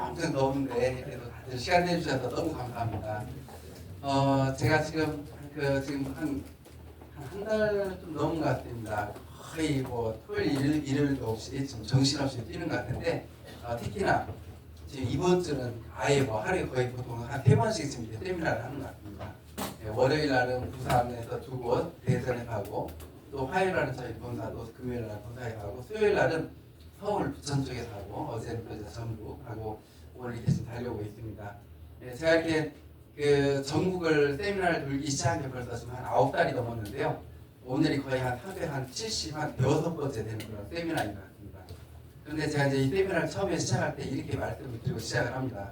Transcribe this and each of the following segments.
엄청 더운데 그래도 다들 시간 내주셔서 너무 감사합니다. 제가 지금 지금 한 달 좀 넘은 것 같습니다. 거의 뭐 토요일, 일요일도 없이 지금 정신없이 뛰는 것 같은데 특히나 지금 이번 주는 아예 뭐 하루에 거의 보통 한 3번씩 지금 이제 세미나를 하는 것 같습니다. 월요일 날은 부산에서 2곳 대전에 가고 또 화요일 날은 저희 본사도 금요일 날 본사에 가고 수요일 날은 서울 부천 쪽에서 하고 어제는 또 이제 전북 하고 오늘 이렇게 지금 달려오고 있습니다. 제가 이렇게 그 전국을 세미나를 돌기 시작한 게 벌써 지금 한 9달이 넘었는데요. 오늘이 거의 한 370, 한 6번째 되는 그런 세미나인 것 같습니다. 그런데 제가 이제 이 세미나를 처음에 시작할 때 이렇게 말씀을 드리고 시작을 합니다.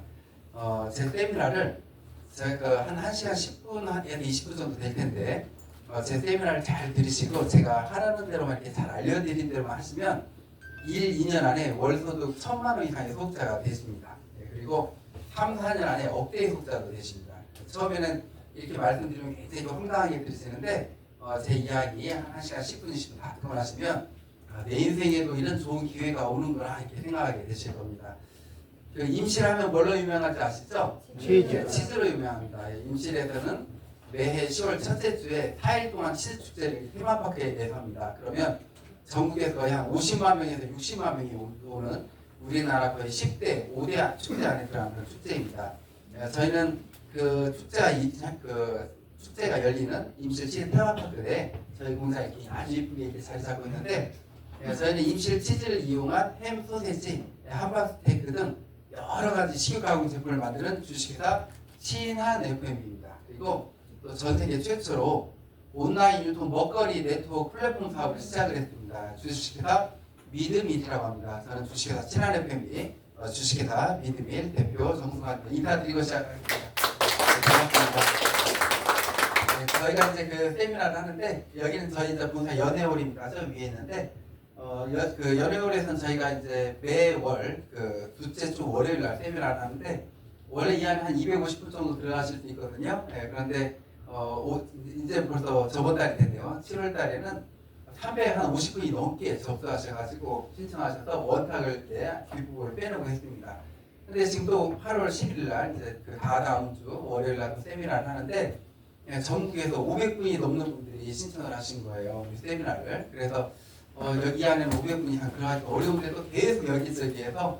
제 세미나를 제가 한 1시간 10분에서 20분 정도 될 텐데 제 세미나를 잘 들으시고 제가 하라는 대로만 이렇게 잘 알려드린 대로만 하시면 1, 2년 안에 월소득 1,000만 원 이상의 소득자가 되십니다. 그리고 3, 4년 안에 억대의 소득자도 되십니다. 처음에는 이렇게 말씀드리면 굉장히 황당하게 들으시는데 제 이야기 한 1시간 10분, 20분 다 듣고 나시면 내 인생에도 이런 좋은 기회가 오는구나 이렇게 생각하게 되실 겁니다. 그 임실하면 뭘로 유명한지 아시죠? 치즈로 유명합니다. 임실에서는 매해 10월 첫째 주에 4일 동안 치즈 축제를 테마파크에 내서 합니다. 그러면 전국에서 거의 한 50만 명에서 60만 명이 오는 우리나라 거의 10대, 5대 축제 안에 들어가는 그런 축제입니다. 저희는 그 축제가 열리는 임실 치즈 테마파크에 저희 공장이 이렇게 아주 이쁘게 이렇게 자리 잡고 있는데 저희는 임실 치즈를 이용한 햄, 소세지, 함박스테이크 등 여러 가지 식육 가공 제품을 만드는 주식회사 신한 FM입니다. 그리고 또 전 세계 최초로 온라인 유통 먹거리 네트워크 플랫폼 사업을 시작을 했습니다. 주식회사 미드밀이라고 합니다. 저는 주식회사 신한 FM이 주식회사 미드밀 대표 정승환 인사드리고 시작하겠습니다. 반갑습니다. 저희가 이제 그 세미나를 하는데 여기는 저희 이제 본사 연애홀입니다. 저 위에 있는데 그 연애홀에서는 저희가 이제 매월 그 둘째 주 월요일 날 세미나를 하는데 원래 이 안에 한 250분 정도 들어가실 수 있거든요. 그런데 이제 벌써 저번 달이 됐네요. 7월 달에는 350분이 넘게 접수하셔가지고 신청하셔서 원탁을 뒷부분을 빼놓고 했습니다. 근데 지금 또 8월 11일 날 이제 그 다음 주 월요일 날 또 세미나를 하는데 전국에서 500분이 넘는 분들이 신청을 하신 거예요. 우리 세미나를. 그래서 여기 안에는 500분이 이상 들어가기 어려운데도 계속 여기저기에서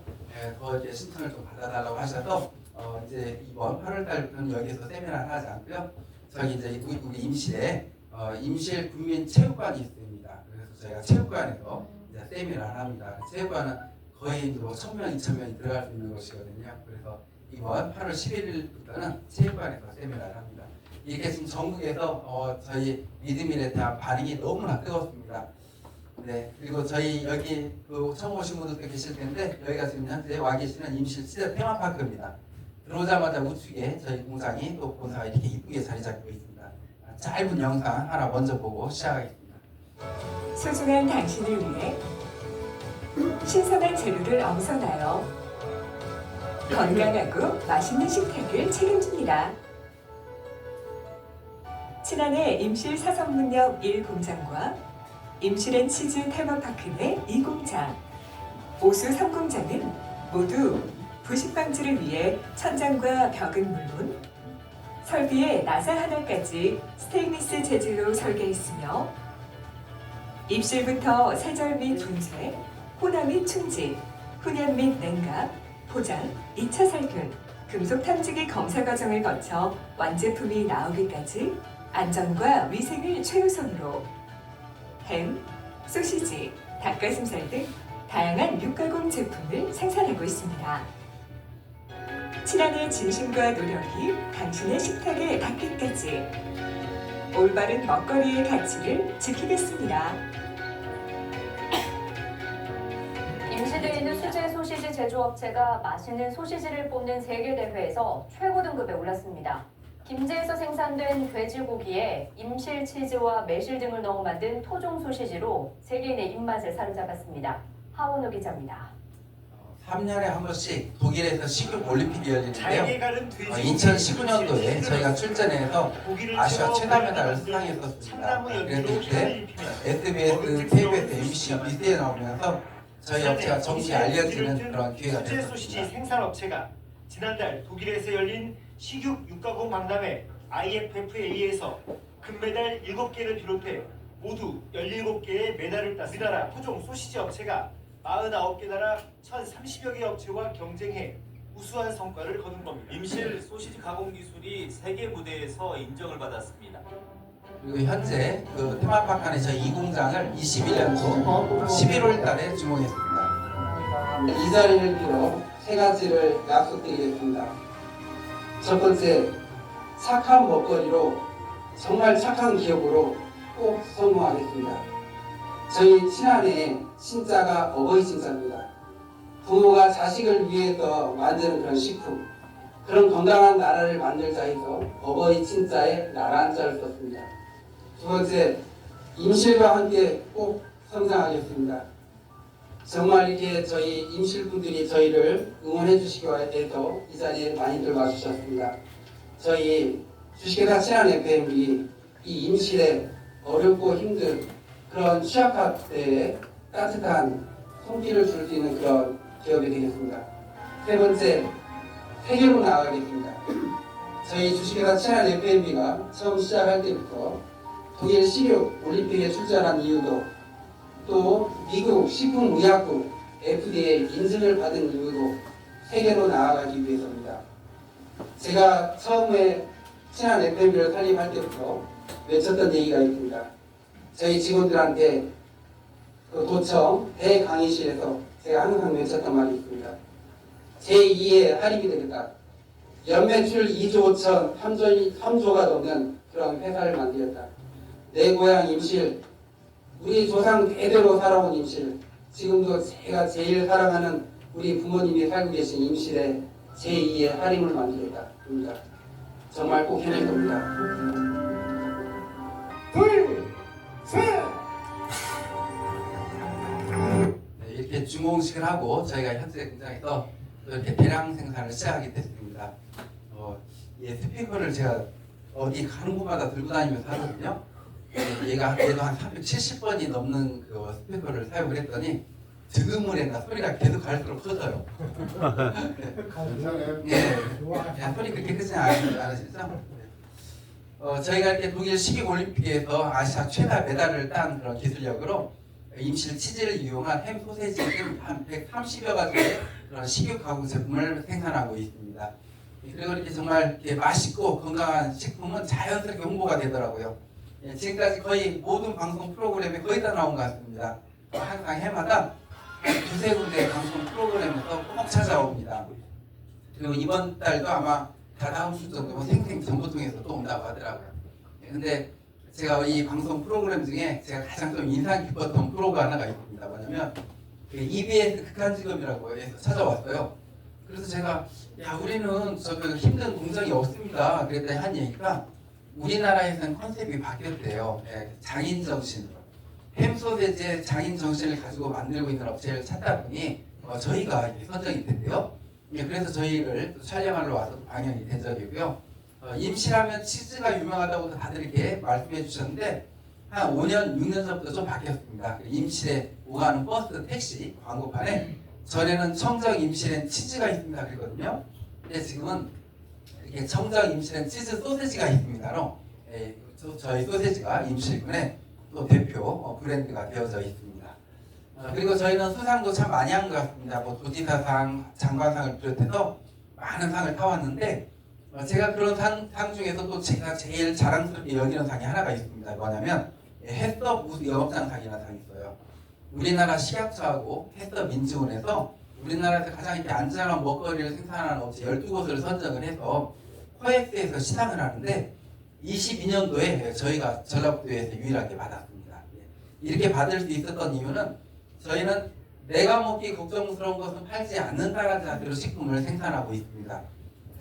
더 이렇게 신청을 좀 받아달라고 하셔서 이제 이번 8월 달부터는 여기서 세미나를 하지 않고요. 저기 이제 우리 임실에 임실 국민체육관이 있습니다. 그래서 저희가 체육관에서 이제 세미나를 합니다. 체육관은 거의 뭐 1,000명, 2,000명이 들어갈 수 있는 곳이거든요. 그래서 이번 8월 11일부터는 체육관에서 세미나를 합니다. 이렇게 지금 전국에서 저희 미드밀에 대한 반응이 너무나 뜨겁습니다. 네, 그리고 저희 여기 그 처음 오신 분들도 계실 텐데 여기가 지금 현재 와 계시는 임실 치즈 테마파크입니다. 들어오자마자 우측에 저희 공장이 또 본사가 이렇게 이쁘게 자리 잡고 있습니다. 짧은 영상 하나 먼저 보고 시작하겠습니다. 소중한 당신을 위해 신선한 재료를 엄선하여 건강하고 맛있는 식탁을 책임집니다. 친환의 임실 사성문역 1공장과 임실앤 치즈 테마파크 내 2공장, 오수 3공장은 모두 부식 방지를 위해 천장과 벽은 물론 설비에 나사 하나까지 스테인리스 재질로 설계했으며 입실부터 세절 및 분쇄, 혼합 및 충직, 훈연 및 냉각, 포장, 2차 살균, 금속 탐지기 검사 과정을 거쳐 완제품이 나오기까지 안전과 위생을 최우선으로 햄, 소시지, 닭가슴살 등 다양한 육가공 제품을 생산하고 있습니다. 친환의 진심과 노력이 당신의 식탁에 닿기까지 올바른 먹거리의 가치를 지키겠습니다. 임실에 있는 수제 소시지 제조업체가 맛있는 소시지를 뽑는 세계대회에서 최고 등급에 올랐습니다. 김제에서 생산된 돼지고기에 임실 치즈와 매실 등을 넣어 만든 토종 소시지로 세계인의 입맛을 사로잡았습니다. 하원호 기자입니다. 3년에 한 번씩 독일에서 식욕 올림픽이 열리는데요. 2019년도에 저희가 출전해서 아시아 최다 메달을 수상했었습니다. 그래서 이때 SBS, KBS, MBC, BC에 나오면서 저희 업체가 정식에 알려지는 그런 기회가 수제 소시지 되었습니다. 생산업체가 지난달 독일에서 열린 식육 육가공 박람회 IFFA에서 금메달 7개를 비롯해 모두 17개의 메달을 땄습니다. 우리나라 토종 소시지 업체가 49개 나라 1,030여 개 업체와 경쟁해 우수한 성과를 거둔 겁니다. 임실 소시지 가공 기술이 세계 무대에서 인정을 받았습니다. 그리고 현재 그 테마파크 안에 저희 이 공장을 21년도 11월 달에 주목했습니다. 이 자리를 빌어 세 가지를 약속드리겠습니다. 첫 번째, 착한 먹거리로 정말 착한 기업으로 꼭 성공하겠습니다. 저희 친한의 신자가 어버이 신자입니다. 부모가 자식을 위해서 만드는 그런 식품, 그런 건강한 나라를 만들자 해서 어버이 친자에 나라는 자를 썼습니다. 두 번째, 임실과 함께 꼭 성장하겠습니다. 정말 이렇게 저희 임실분들이 저희를 응원해 주시기 위해서 이 자리에 많이들 와주셨습니다. 저희 주식회사 친한 FM이 이 임실에 어렵고 힘든 그런 취약한 때에 따뜻한 손길을 줄 수 있는 그런 기업이 되겠습니다. 세 번째, 세계로 나아가겠습니다. 저희 주식회사 친한 FMB가 처음 시작할 때부터 독일 식육 올림픽에 출전한 이유도, 또 미국 식품의약국 FDA 인증을 받은 이유도 세계로 나아가기 위해서입니다. 제가 처음에 친한 FMB를 설립할 때부터 외쳤던 얘기가 있습니다. 저희 직원들한테 그 도청 대강의실에서 제가 항상 외쳤던 말이 있습니다. 제2의 할인이 되겠다. 연매출 2조 5천 3조가 넘는 그런 회사를 만들었다. 내 고향 임실, 우리 조상 대대로 살아온 임실, 지금도 제가 제일 사랑하는 우리 부모님이 살고 계신 임실에 제2의 할인을 만들었다. 정말 꼭 해낼 겁니다. 네, 이렇게 준공식을 하고 저희가 현재 공장에서 이렇게 대량 생산을 시작하게 됐습니다. 이 스피커를 제가 어디 가는 곳마다 들고 다니면서 하거든요. 얘도 한 370번이 넘는 그 스피커를 사용을 했더니 득음을 했나 소리가 계속 갈수록 커져요. 네, 소리 그렇게 크지 않으시죠? 저희가 이렇게 독일 식육올림픽에서 아시아 최다 메달을 딴 그런 기술력으로 임실 치즈를 이용한 햄 소세지 등 한 130여 가지의 그런 식육 가공 제품을 생산하고 있습니다. 그리고 이렇게 정말 이렇게 맛있고 건강한 식품은 자연스럽게 홍보가 되더라고요. 지금까지 거의 모든 방송 프로그램에 거의 다 나온 것 같습니다. 항상 해마다 두세 군데 방송 프로그램에서 꼭 찾아옵니다. 그리고 이번 달도 아마 다다음 주 정도면 생생 정보통에서 또 온다고 하더라고요. 근데 제가 이 방송 프로그램 중에 제가 가장 좀 인상 깊었던 프로가 하나가 있습니다. 뭐냐면 그 EBS 극한직업이라고 해서 찾아왔어요. 그래서 제가 우리는 저그 힘든 공정이 없습니다. 그랬더니 한 얘기가 우리나라에서는 컨셉이 바뀌었대요. 장인 정신으로. 햄소세지의 장인 정신을 가지고 만들고 있는 업체를 찾다 보니 저희가 선정이 됐대요. 그래서 저희를 촬영하러 와서 방영이 된 적이고요. 임실하면 치즈가 유명하다고 다들 이렇게 말씀해 주셨는데 한 5년, 6년 전부터 좀 바뀌었습니다. 임실에 오가는 버스, 택시 광고판에 전에는 청정 임실엔 치즈가 있습니다 그랬거든요. 근데 지금은 이렇게 청정 임실엔 치즈 소세지가 있습니다로 저희 소세지가 임실군의 또 대표 브랜드가 되어져 있습니다. 그리고 저희는 수상도 참 많이 한 것 같습니다. 뭐 도지사상, 장관상을 비롯해서 많은 상을 타왔는데 제가 그런 상 중에서 또 제가 제일 자랑스럽게 여기는 상이 하나가 있습니다. 뭐냐면 햇섭 우수 영업장상이라는 상이 있어요. 우리나라 식약처하고 햇섭 민증원에서 우리나라에서 가장 이렇게 안전한 먹거리를 생산하는 업체 12곳을 선정을 해서 코엑스에서 시상을 하는데 22년도에 저희가 전라북도에서 유일하게 받았습니다. 이렇게 받을 수 있었던 이유는 저희는 내가 먹기 걱정스러운 것은 팔지 않는다라는 자세로 식품을 생산하고 있습니다.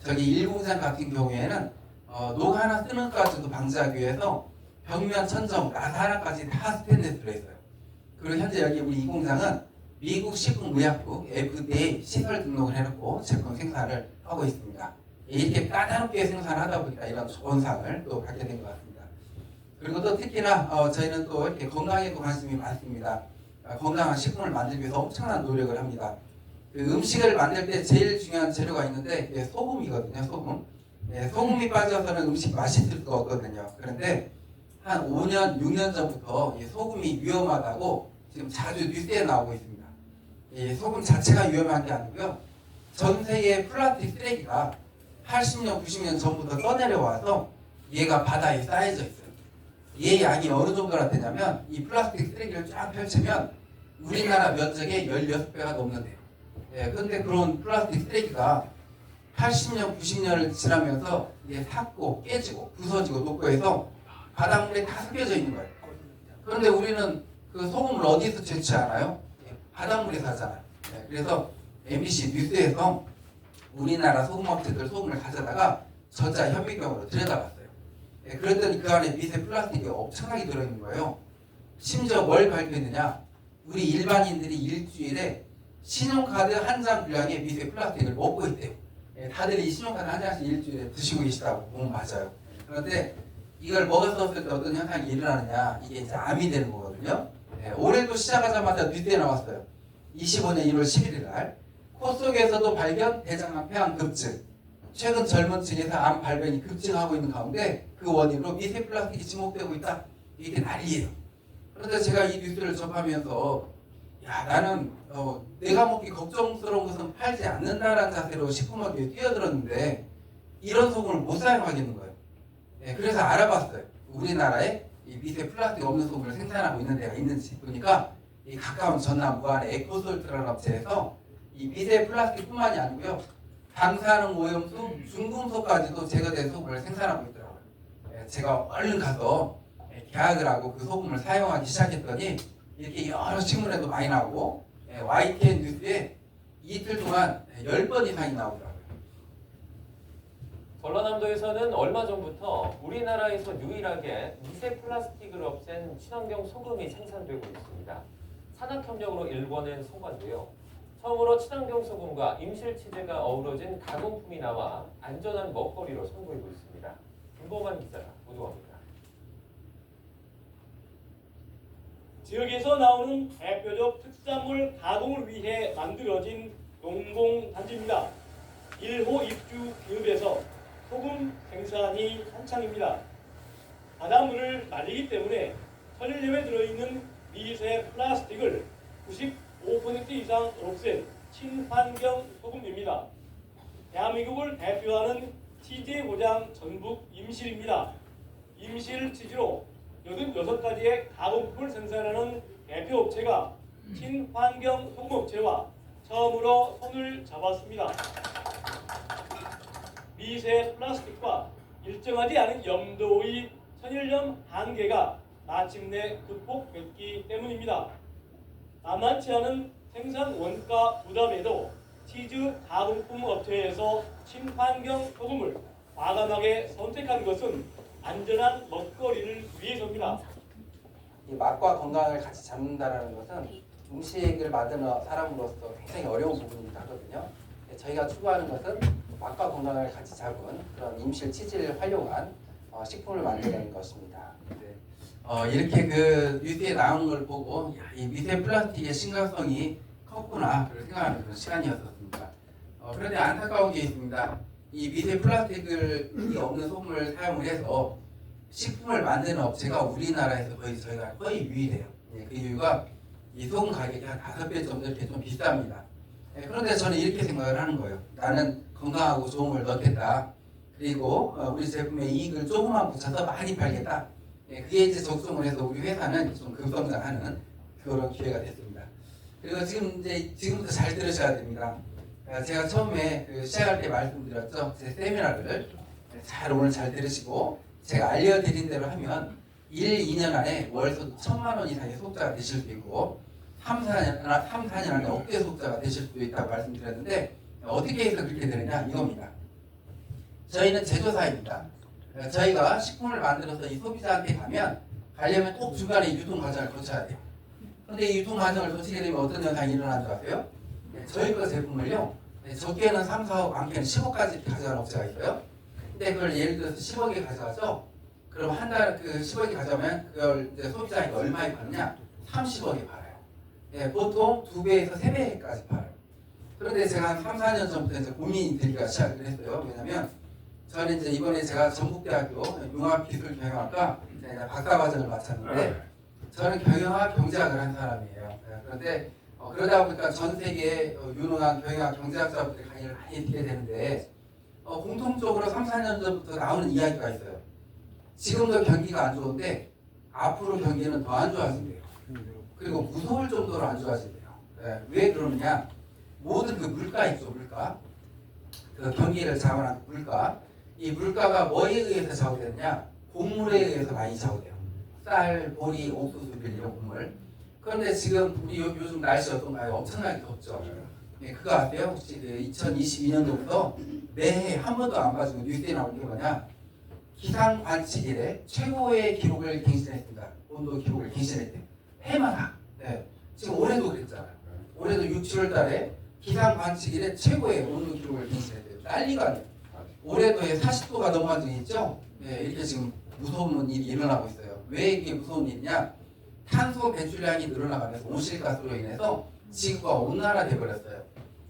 저기 1공장 같은 경우에는 녹 하나 쓰는 것까지도 방지하기 위해서 벽면, 천정, 나사 하나까지 다 스테인리스로 했어요. 그리고 현재 여기 우리 이 공장은 미국 식품의약국 FDA 시설 등록을 해놓고 제품 생산을 하고 있습니다. 이렇게 까다롭게 생산하다 보니까 이런 좋은 상을 또 받게 된 것 같습니다. 그리고 또 특히나 저희는 또 이렇게 건강에도 관심이 많습니다. 건강한 식품을 만들기 위해서 엄청난 노력을 합니다. 그 음식을 만들 때 제일 중요한 재료가 있는데 이게 소금이거든요. 소금. 소금이 빠져서는 음식 맛이 들 수가 없거든요. 그런데 한 5년, 6년 전부터 이 소금이 위험하다고 지금 자주 뉴스에 나오고 있습니다. 이 소금 자체가 위험한 게 아니고요. 전 세계 플라스틱 쓰레기가 80년, 90년 전부터 떠내려와서 얘가 바다에 쌓여져 있어요. 얘 양이 어느 정도나 되냐면 이 플라스틱 쓰레기를 쫙 펼치면 우리나라 면적의 16배가 넘는데요. 그런데 그런 플라스틱 쓰레기가 80년, 90년을 지나면서 이게 탔고 깨지고 부서지고 녹고해서 바닷물에 다 섞여져 있는 거예요. 그런데 우리는 그 소금을 어디서 채취하나요? 바닷물에서 하잖아요. 그래서 MBC 뉴스에서 우리나라 소금업체들 소금을 가져다가 저자 현미경으로 들여다봤어요. 그랬더니 그 안에 미세 플라스틱이 엄청나게 들어있는 거예요. 심지어 뭘 발견했느냐? 우리 일반인들이 일주일에 신용카드 한 장 분량의 미세 플라스틱을 먹고 있대요. 다들 이 신용카드 한 장씩 일주일에 드시고 계시다고 보면 맞아요. 그런데 이걸 먹었을 때 어떤 현상이 일어나느냐? 이게 이제 암이 되는 거거든요. 올해도 시작하자마자 뉴스에 나왔어요. 25년 1월 11일 날 코 속에서도 발견 대장암 폐암 급증. 최근 젊은 층에서 암 발병이 급증하고 있는 가운데 그 원인으로 미세 플라스틱이 지목되고 있다. 이게 난리예요. 그런데 제가 이 뉴스를 접하면서 야 나는 내가 먹기 걱정스러운 것은 팔지 않는다라는 자세로 식품업계에 뛰어들었는데 이런 소금을 못 사용하겠는 거예요. 그래서 알아봤어요. 우리나라에 이 미세 플라스틱 없는 소금을 생산하고 있는 데가 있는지 보니까 이 가까운 전남 무안의 에코솔트라는 업체에서 이 미세 플라스틱뿐만이 아니고요. 방사능 오염수, 중금속까지도 제거된 소금을 생산하고 있더라고요. 제가 얼른 가서 계약을 하고 그 소금을 사용하기 시작했더니 이렇게 여러 신문에도 많이 나오고 YTN 뉴스에 이틀 동안 10번 이상이 나오더라고요. 전라남도에서는 얼마 전부터 우리나라에서 유일하게 미세 플라스틱을 없앤 친환경 소금이 생산되고 있습니다. 산학협력으로 일궈낸 소관도요. 처음으로 친환경 소금과 임실치즈가 어우러진 가공품이 나와 안전한 먹거리로 선보이고 있습니다. 김범환 기자가 보도합니다. 지역에서 나오는 대표적 특산물 가공을 위해 만들어진 농공단지입니다. 1호 입주 기업에서 소금 생산이 한창입니다. 바닷물을 말리기 때문에 천일염에 들어있는 미세 플라스틱을 95% 이상 없앤 친환경 소금입니다. 대한민국을 대표하는 치즈의 고장 전북 임실입니다. 임실 치즈로 86가지의 가공품을 생산하는 대표 업체가 친환경 소금업체와 처음으로 손을 잡았습니다. 미세 플라스틱과 일정하지 않은 염도의 천일염 한계가 마침내 극복됐기 때문입니다. 만만치 않은 생산 원가 부담에도 치즈 가공품 업체에서 친환경 소금을 과감하게 선택한 것은 안전한 먹거리를 위해서입니다. 이 맛과 건강을 같이 잡는다는 것은 음식을 만드는 사람으로서 굉장히 어려운 부분이기도 하거든요. 저희가 추구하는 것은 맛과 건강을 같이 잡은 그런 임실 치즈를 활용한 식품을 만드는 것입니다. 이렇게 그 뉴스에 나온 걸 보고 야, 이 미세 플라스틱의 심각성이 컸구나 그런 생각하는 그런 시간이었습니다. 그런데 안타까운 게 있습니다. 이 미세 플라스틱이 없는 소금을 사용을 해서 식품을 만드는 업체가 우리나라에서 거의 유일해요. 그 이유가 이 소금 가격이 한 5배 정도 이렇게 좀 비쌉니다. 그런데 저는 이렇게 생각을 하는 거예요. 나는 건강하고 좋은 걸 넣겠다. 그리고 우리 제품의 이익을 조금만 붙여서 많이 팔겠다. 그게 이제 적성을 해서 우리 회사는 좀 급성장하는 그런 기회가 됐습니다. 그리고 지금부터 잘 들으셔야 됩니다. 제가 처음에 시작할 때 말씀드렸죠. 제 세미나를 오늘 잘 들으시고 제가 알려드린 대로 하면 1, 2년 안에 월수도 1,000만 원 이상의 소득자가 되실 수 있고 3, 4년 안에 억대 소득자가 되실 수도 있다고 말씀드렸는데 어떻게 해서 그렇게 되느냐 이겁니다. 저희는 제조사입니다. 저희가 식품을 만들어서 이 소비자한테 가려면 꼭 중간에 유통 과정을 거쳐야 돼요. 그런데 이 유통 과정을 거치게 되면 어떤 현상이 일어나는 줄 아세요? 저희 거 제품을요, 적게는 3, 4억, 많게는 10억까지 가져가는 업체가 있어요. 근데 그걸 예를 들어서 10억에 가져가죠? 그럼 한 달 그 10억에 가져가면 그걸 이제 소비자에게 얼마에 파느냐? 30억에 팔아요. 예, 보통 2배에서 3배까지 팔아요. 그런데 제가 한 3, 4년 전부터 이제 고민이 들기가 시작을 했어요. 왜냐면 저는 이제 이번에 제가 전북대학교 융합기술경영학과 이제 박사과정을 마쳤는데 저는 경영학 경제학을 한 사람이에요. 예, 그런데 그러다 보니까 전 세계 유능한 경영학 경제학자분들이 강의를 많이 듣게 되는데 공통적으로 3, 4년 전부터 나오는 이야기가 있어요. 지금도 경기가 안 좋은데 앞으로 경기는 더 안 좋아진대요. 그리고 무서울 정도로 안 좋아진대요. 예, 왜 그러느냐? 모든 그 물가 있죠, 물가. 그 경기를 자원한 물가. 이 물가가 뭐에 의해서 좌우되느냐? 곡물에 의해서 많이 좌우돼요. 쌀, 보리, 옥수수, 이런 곡물. 그런데 지금 우리 요즘 날씨 어떤가요? 엄청나게 덥죠. 예, 그거 아세요? 혹시 그 2022년도부터 매해 한 번도 안 가지고 뉴스에 나온 게 뭐냐? 기상 관측 이래 최고의 기록을 갱신했습니다. 온도 기록을 갱신했대요. 해마다. 네. 지금 올해도 그랬잖아요. 올해도 6, 7월 달에 기상 관측 이래 최고의 온도 기록을 갱신했대요. 난리가 아니에요. 올해도 40도가 넘어간 적이 있죠? 네, 이렇게 지금 무서운 일이 일어나고 있어요. 왜 이게 무서운 일이냐? 탄소 배출량이 늘어나가면서 온실가스로 인해서 지구가 온난화돼 버렸어요.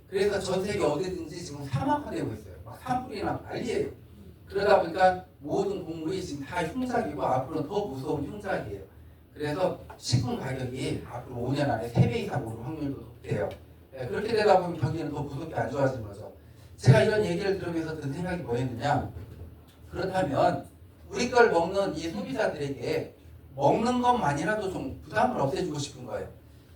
그래서 전 세계 어디든지 지금 사막화되고 있어요. 막 산불이 나고 난리예요. 그러다 보니까 모든 곡물이 지금 다 흉작이고 앞으로는 더 무서운 흉작이에요. 그래서 식품 가격이 앞으로 5년 안에 3배 이상 오를 확률도 높대요. 네, 그렇게 되다 보면 경기는 더 무섭게 안 좋아지는 거죠. 제가 이런 얘기를 들으면서 든 생각이 뭐였느냐? 그렇다면 우리 걸 먹는 이 소비자들에게 먹는 것만이라도 좀 부담을 없애주고 싶은 거예요.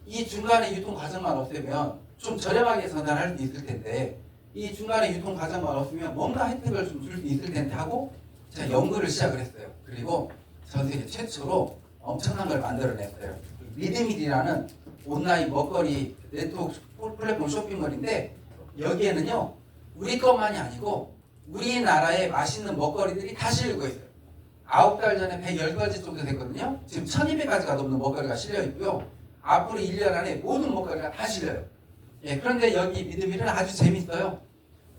이 중간에 유통 과정만 없애면 좀 저렴하게 전달할 수 있을 텐데 이 중간에 유통 과정만 없으면 뭔가 혜택을 좀 줄 수 있을 텐데 하고 제가 연구를 시작을 했어요. 그리고 전 세계 최초로 엄청난 걸 만들어냈어요. 미드밀이라는 온라인 먹거리 네트워크 플랫폼 쇼핑몰인데 여기에는요 우리 것만이 아니고 우리나라의 맛있는 먹거리들이 다 실리고 있어요. 9달 전에 110가지 정도 됐거든요. 지금 1200가지가 넘는 먹거리가 실려 있고요. 앞으로 1년 안에 모든 먹거리가 다 실려요. 예, 그런데 여기 미드밀은 아주 재밌어요.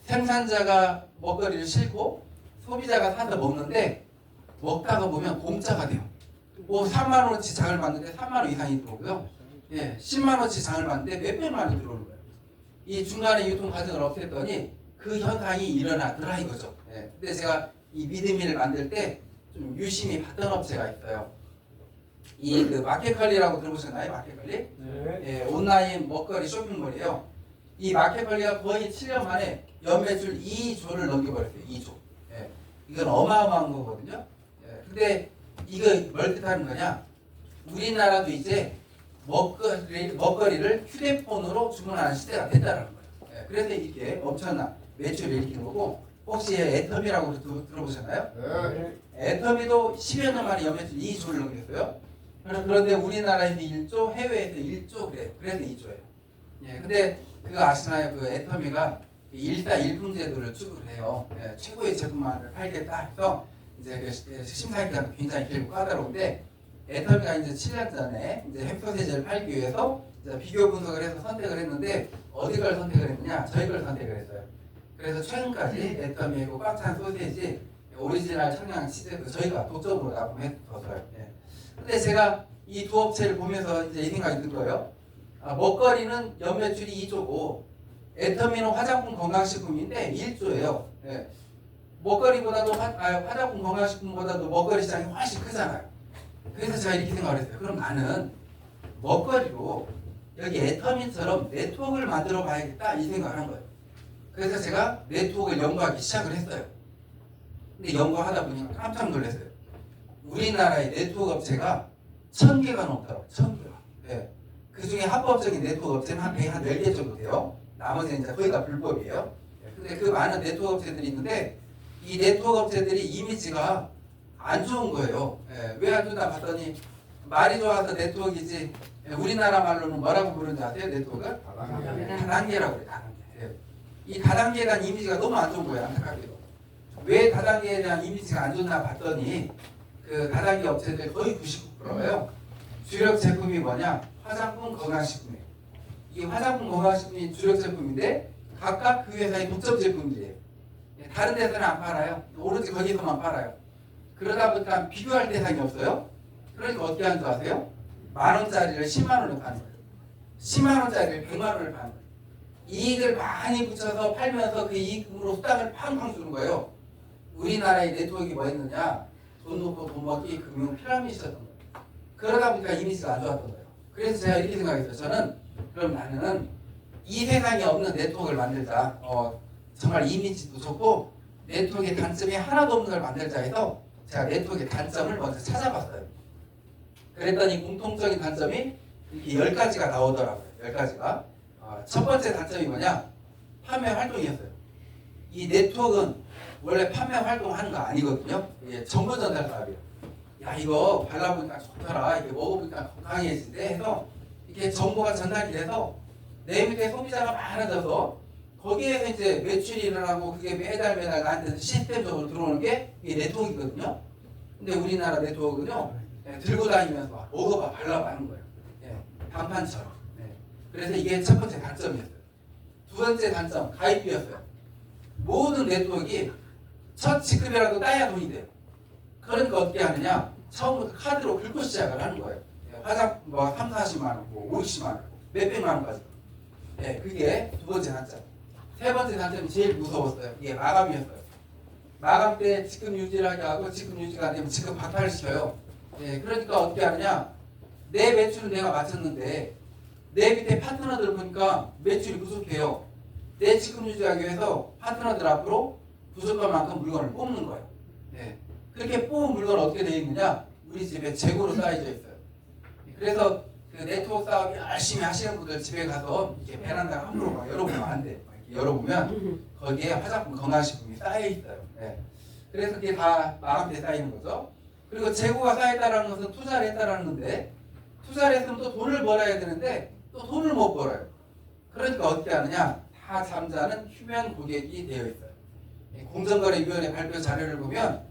생산자가 먹거리를 싣고 소비자가 사서 먹는데 먹다가 보면 공짜가 돼요. 뭐 3만 원어치 장을 봤는데 3만 원 이상이 들어오고요. 예, 10만 원어치 장을 봤는데 몇백만 원이 들어오는 거예요. 이 중간에 유통 과정을 없앴더니 그 현상이 일어나더라 이거죠. 예, 근데 제가 이 미드밀을 만들 때 좀 유심히 봤던 업체가 있어요. 이 그 마켓컬리라고 들어보셨나요? 마켓컬리? 네. 예, 온라인 먹거리 쇼핑몰이에요. 이 마켓컬리가 거의 7년 만에 연매출 2조를 넘겨버렸어요. 2조. 예, 이건 어마어마한 거거든요. 예, 근데 이거 뭘 뜻하는 거냐? 우리나라도 이제 먹거리를 휴대폰으로 주문하는 시대가 됐다는 거예요. 예, 그래서 이렇게 엄청난 매출을 일으키는 거고 혹시 애터미라고 들어보셨나요? 네. 애터미도 10여 년 만에 연매출 2조를 넘겼어요. 그런데 우리나라에서 1조, 해외에서 1조 그래서 2조예요. 예, 근데 그거 아시나요? 그 애터미가 일사일품 제도를 추구를 해요. 예, 최고의 제품만을 팔겠다 해서 이제 그 심사 기간도 굉장히 길고 까다로운데 애터미가 이제 7년 전에 이제 햄스터세제를 팔기 위해서 이제 비교 분석을 해서 선택을 했는데 어디 걸 선택을 했느냐? 저희 걸 선택을 했어요. 그래서 최근까지 애터미의 그 꽉 찬 소세지 오리지널 청양 치즈도 저희가 독점으로 납품했어요. 예. 근데 제가 이 두 업체를 보면서 이제 이 생각이 든 거예요. 먹거리는 연매출이 2조고 애터미는 화장품 건강식품인데 1조예요. 예. 먹거리보다도 화장품 건강식품보다도 먹거리 시장이 훨씬 크잖아요. 그래서 제가 이렇게 생각을 했어요. 그럼 나는 먹거리로 여기 애터미처럼 네트워크를 만들어 봐야겠다 이 생각을 한 거예요. 그래서 제가 네트워크를 연구하기 시작을 했어요. 근데 연구하다 보니까 깜짝 놀랐어요. 우리나라의 네트워크 업체가 1000개가 넘더라고요. 1000개가. 네. 그 중에 합법적인 네트워크 업체는 한 4개 정도 돼요. 나머지는 이제 거의 다 불법이에요. 네. 근데 그 많은 네트워크 업체들이 있는데 이 네트워크 업체들이 이미지가 안 좋은 거예요. 네. 왜 안 좋나 봤더니 말이 좋아서 네트워크이지 우리나라 말로는 뭐라고 부르는지 아세요? 네트워크가? 다단계라고 그래요. 다단계. 네. 이 다단계에 대한 이미지가 너무 안 좋은 거예요. 안타깝게도. 왜 다단계에 대한 이미지가 안 좋나 봤더니 그 다단계 업체들 거의 99%예요. 주력 제품이 뭐냐? 화장품 건강식품이에요. 이 화장품 건강식품이 주력 제품인데 각각 그 회사의 독점 제품들이에요. 다른 데서는 안 팔아요. 오로지 거기서만 팔아요. 그러다 보니까 비교할 대상이 없어요. 그러니까 어떻게 하는 줄 아세요? 10,000원짜리를 10만 원에 파는 거예요. 10만 원짜리를 100만 원을 파는 거예요. 이익을 많이 붙여서 팔면서 그 이익금으로 수당을 팡팡 주는 거예요. 우리나라의 네트워크가 뭐였느냐? 돈 놓고 돈 먹기 금융 피라미드였던 거예요. 그러다 보니까 이미지가 안 좋았던 거예요. 그래서 제가 이렇게 생각했어요. 저는 그럼 나는 이 세상에 없는 네트워크를 만들자. 정말 이미지도 좋고 네트워크의 단점이 하나도 없는 걸 만들자 해서 제가 네트워크의 단점을 먼저 찾아봤어요. 그랬더니 공통적인 단점이 이렇게 10가지가 나오더라고요. 10가지가. 첫 번째 단점이 뭐냐? 판매 활동이었어요. 이 네트워크는 원래 판매 활동하는 거 아니거든요. 이게 정보 전달 사업이에요. 야, 이거 발라보니까 좋더라. 이게 먹어보니까 건강해지대 해서 이렇게 정보가 전달이 돼서 내 밑에 소비자가 많아져서 거기에서 이제 매출이 일어나고 그게 매달 나한테 시스템적으로 들어오는 게 이게 네트워크거든요. 근데 우리나라 네트워크는요, 들고 다니면서 막 먹어봐, 발라봐 하는 거예요. 단판처럼. 그래서 이게 첫 번째 단점이었어요. 두 번째 단점, 가입비였어요. 모든 네트워크가 첫 지급이라도 따야 돈이 돼요. 그러니까 어떻게 하느냐? 처음부터 카드로 긁고 시작을 하는 거예요. 화장 뭐 3, 40만 원, 뭐 5, 60만 원, 몇백만 원까지. 그게 두 번째 단점. 세 번째 단점이 제일 무서웠어요. 이게 마감이었어요. 마감 때 지급 유지를 하게 하고 지급 유지가 안 되면 지급 박탈을 시켜요. 그러니까 어떻게 하느냐? 내 매출은 내가 맞췄는데 내 밑에 파트너들 보니까 매출이 부족해요. 내 지급 유지하기 위해서 파트너들 앞으로 부족한 만큼 물건을 뽑는 거예요. 그렇게 뽑은 물건은 어떻게 되어 있느냐? 우리 집에 재고로 쌓여져 있어요. 그래서 그 네트워크 사업 열심히 하시는 분들 집에 가서 이렇게 베란다 함부로 막 열어보면 안 돼. 이렇게 열어보면 거기에 화장품, 건강식품이 쌓여 있어요. 그래서 그게 다 마감돼 쌓이는 거죠. 그리고 재고가 쌓였다는 것은 투자를 했다는 건데 투자를 했으면 또 돈을 벌어야 되는데 또 돈을 못 벌어요. 그러니까 어떻게 하느냐? 다 잠자는 휴면 고객이 되어 있어요. 공정거래위원회 발표 자료를 보면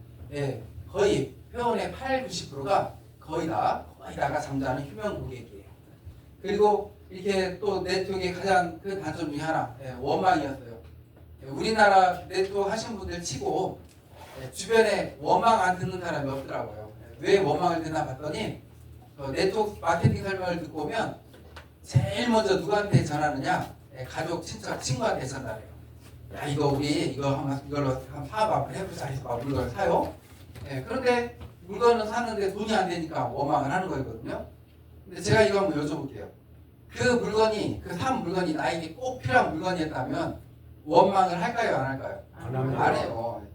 거의 회원의 8, 90%가 거의 다가 잠자는 휴면 고객이에요. 그리고 이렇게 또 네트워크의 가장 큰 단점 중에 하나, 원망이었어요. 우리나라 네트워크 하신 분들 치고 주변에 원망 안 듣는 사람이 없더라고요. 왜 원망을 듣나 봤더니 네트워크 마케팅 설명을 듣고 오면 제일 먼저 누구한테 전하느냐? 가족, 친척, 친구한테 전달해요. 야, 이걸로 한번 사업 한번 해보자 해서 막 물건을 사요. 그런데 물건을 사는데 돈이 안 되니까 원망을 하는 거거든요. 근데 제가 이거 한번 여쭤볼게요. 그 산 물건이 나에게 꼭 필요한 물건이었다면 원망을 할까요, 안 할까요? 안 해요.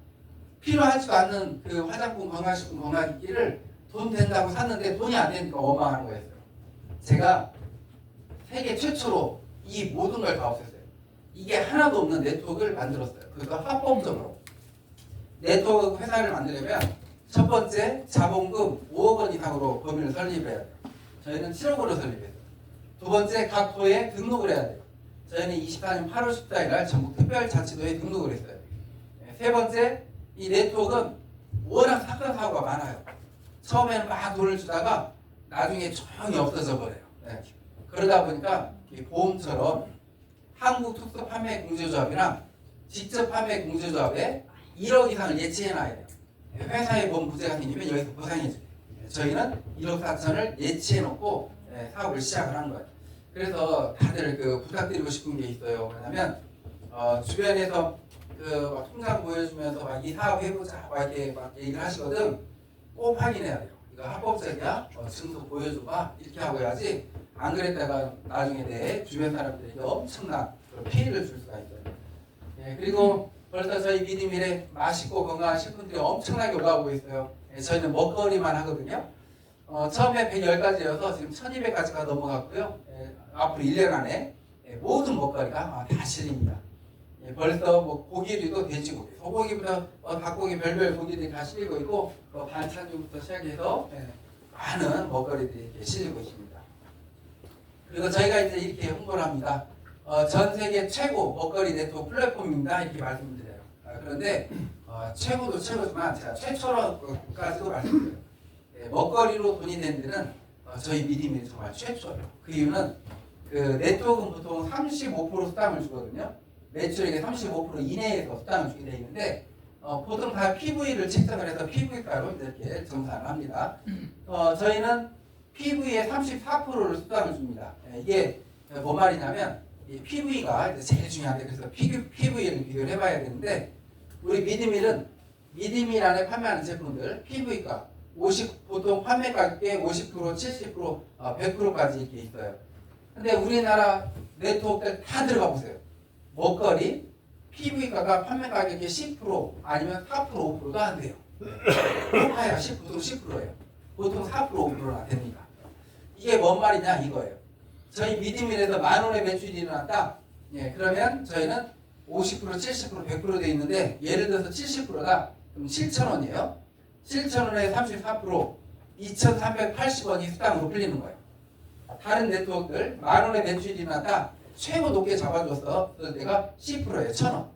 필요하지도 않는 그 화장품, 건강식품, 건강기기를 돈 된다고 샀는데 돈이 안 되니까 원망하는 거였어요. 제가 세계 최초로 이 모든 걸 다 없앴어요. 이게 하나도 없는 네트워크를 만들었어요. 그것도 합법적으로. 네트워크 회사를 만들려면 첫 번째 자본금 5억 원 이상으로 법인을 설립을 해야 돼요. 저희는 7억으로 설립했어요. 두 번째 각 도에 등록을 해야 돼요. 저희는 24년 8월 14일 날 전국 특별자치도에 등록을 했어요. 세 번째, 이 네트워크는 워낙 사건 사고가 많아요. 처음에는 막 돈을 주다가 나중에 조용히 없어져 버려요. 그러다 보니까 보험처럼 한국특수판매공제조합이랑 직접 판매공제조합에 1억 이상을 예치해놔야 돼요. 회사에 보험 부재가 생기면 여기서 보상해줘요. 저희는 1억 4천을 예치해놓고 사업을 시작을 한 거예요. 그래서 다들 부탁드리고 싶은 게 있어요. 왜냐면 주변에서 막 통장 보여주면서 막 이 사업 해보자 막 이렇게 막 얘기를 하시거든. 꼭 확인해야 돼요. 이거 합법적이야? 증서 보여줘봐. 이렇게 하고 해야지. 안 그랬다가 나중에 내 주변 사람들에게 엄청난 피해를 줄 수가 있어요. 그리고 벌써 저희 미디밀에 맛있고 건강한 식품들이 엄청나게 올라오고 있어요. 저희는 먹거리만 하거든요. 처음에 110가지여서 지금 1200가지가 넘어갔고요. 앞으로 1년 안에 모든 먹거리가 다 실립니다. 벌써 뭐 고기류도 돼지고기, 소고기부터 닭고기 별별 고기들이 다 실리고 있고 반찬류부터 시작해서 많은 먹거리들이 이렇게 실리고 있습니다. 그리고 저희가 이제 이렇게 홍보를 합니다. 전 세계 최고 먹거리 네트워크 플랫폼입니다. 이렇게 말씀드려요. 그런데 최고도 최고지만 제가 최초로까지도 말씀드려요. 먹거리로 돈이 된 데는 저희 미디밀이 정말 최초예요. 그 이유는 그 네트워크는 보통 35% 수당을 주거든요. 매출액의 35% 이내에서 수당을 주게 되어 있는데 보통 다 PV를 책정을 해서 PV가로 이렇게 정산을 합니다. 저희는 PV의 34%를 수당을 줍니다. 이게 뭔 말이냐면 이 PV가 이제 제일 중요한데 그래서 PV를 비교를 해봐야 되는데 우리 미드밀 안에 판매하는 제품들 PV가 보통 판매 가격의 50%, 70%, 100%까지 이렇게 있어요. 근데 우리나라 네트워크들 다 들어가 보세요. 먹거리 PV가가 판매 가격의 10% 아니면 4% 5%도 안 돼요. 높아야 10%예요. 보통 4% 5%나 됩니다. 이게 뭔 말이냐 이거예요. 저희 미드밀에서 10,000원의 매출이 일어났다. 예, 그러면 저희는 50%, 70%, 100% 돼 있는데 예를 들어서 70%다. 그럼 7,000원이에요. 7,000원에 34% 2,380원이 수당으로 풀리는 거예요. 다른 네트워크들 10,000원의 매출이 일어났다. 최고 높게 잡아줬을 때가 10%예요. 1,000원.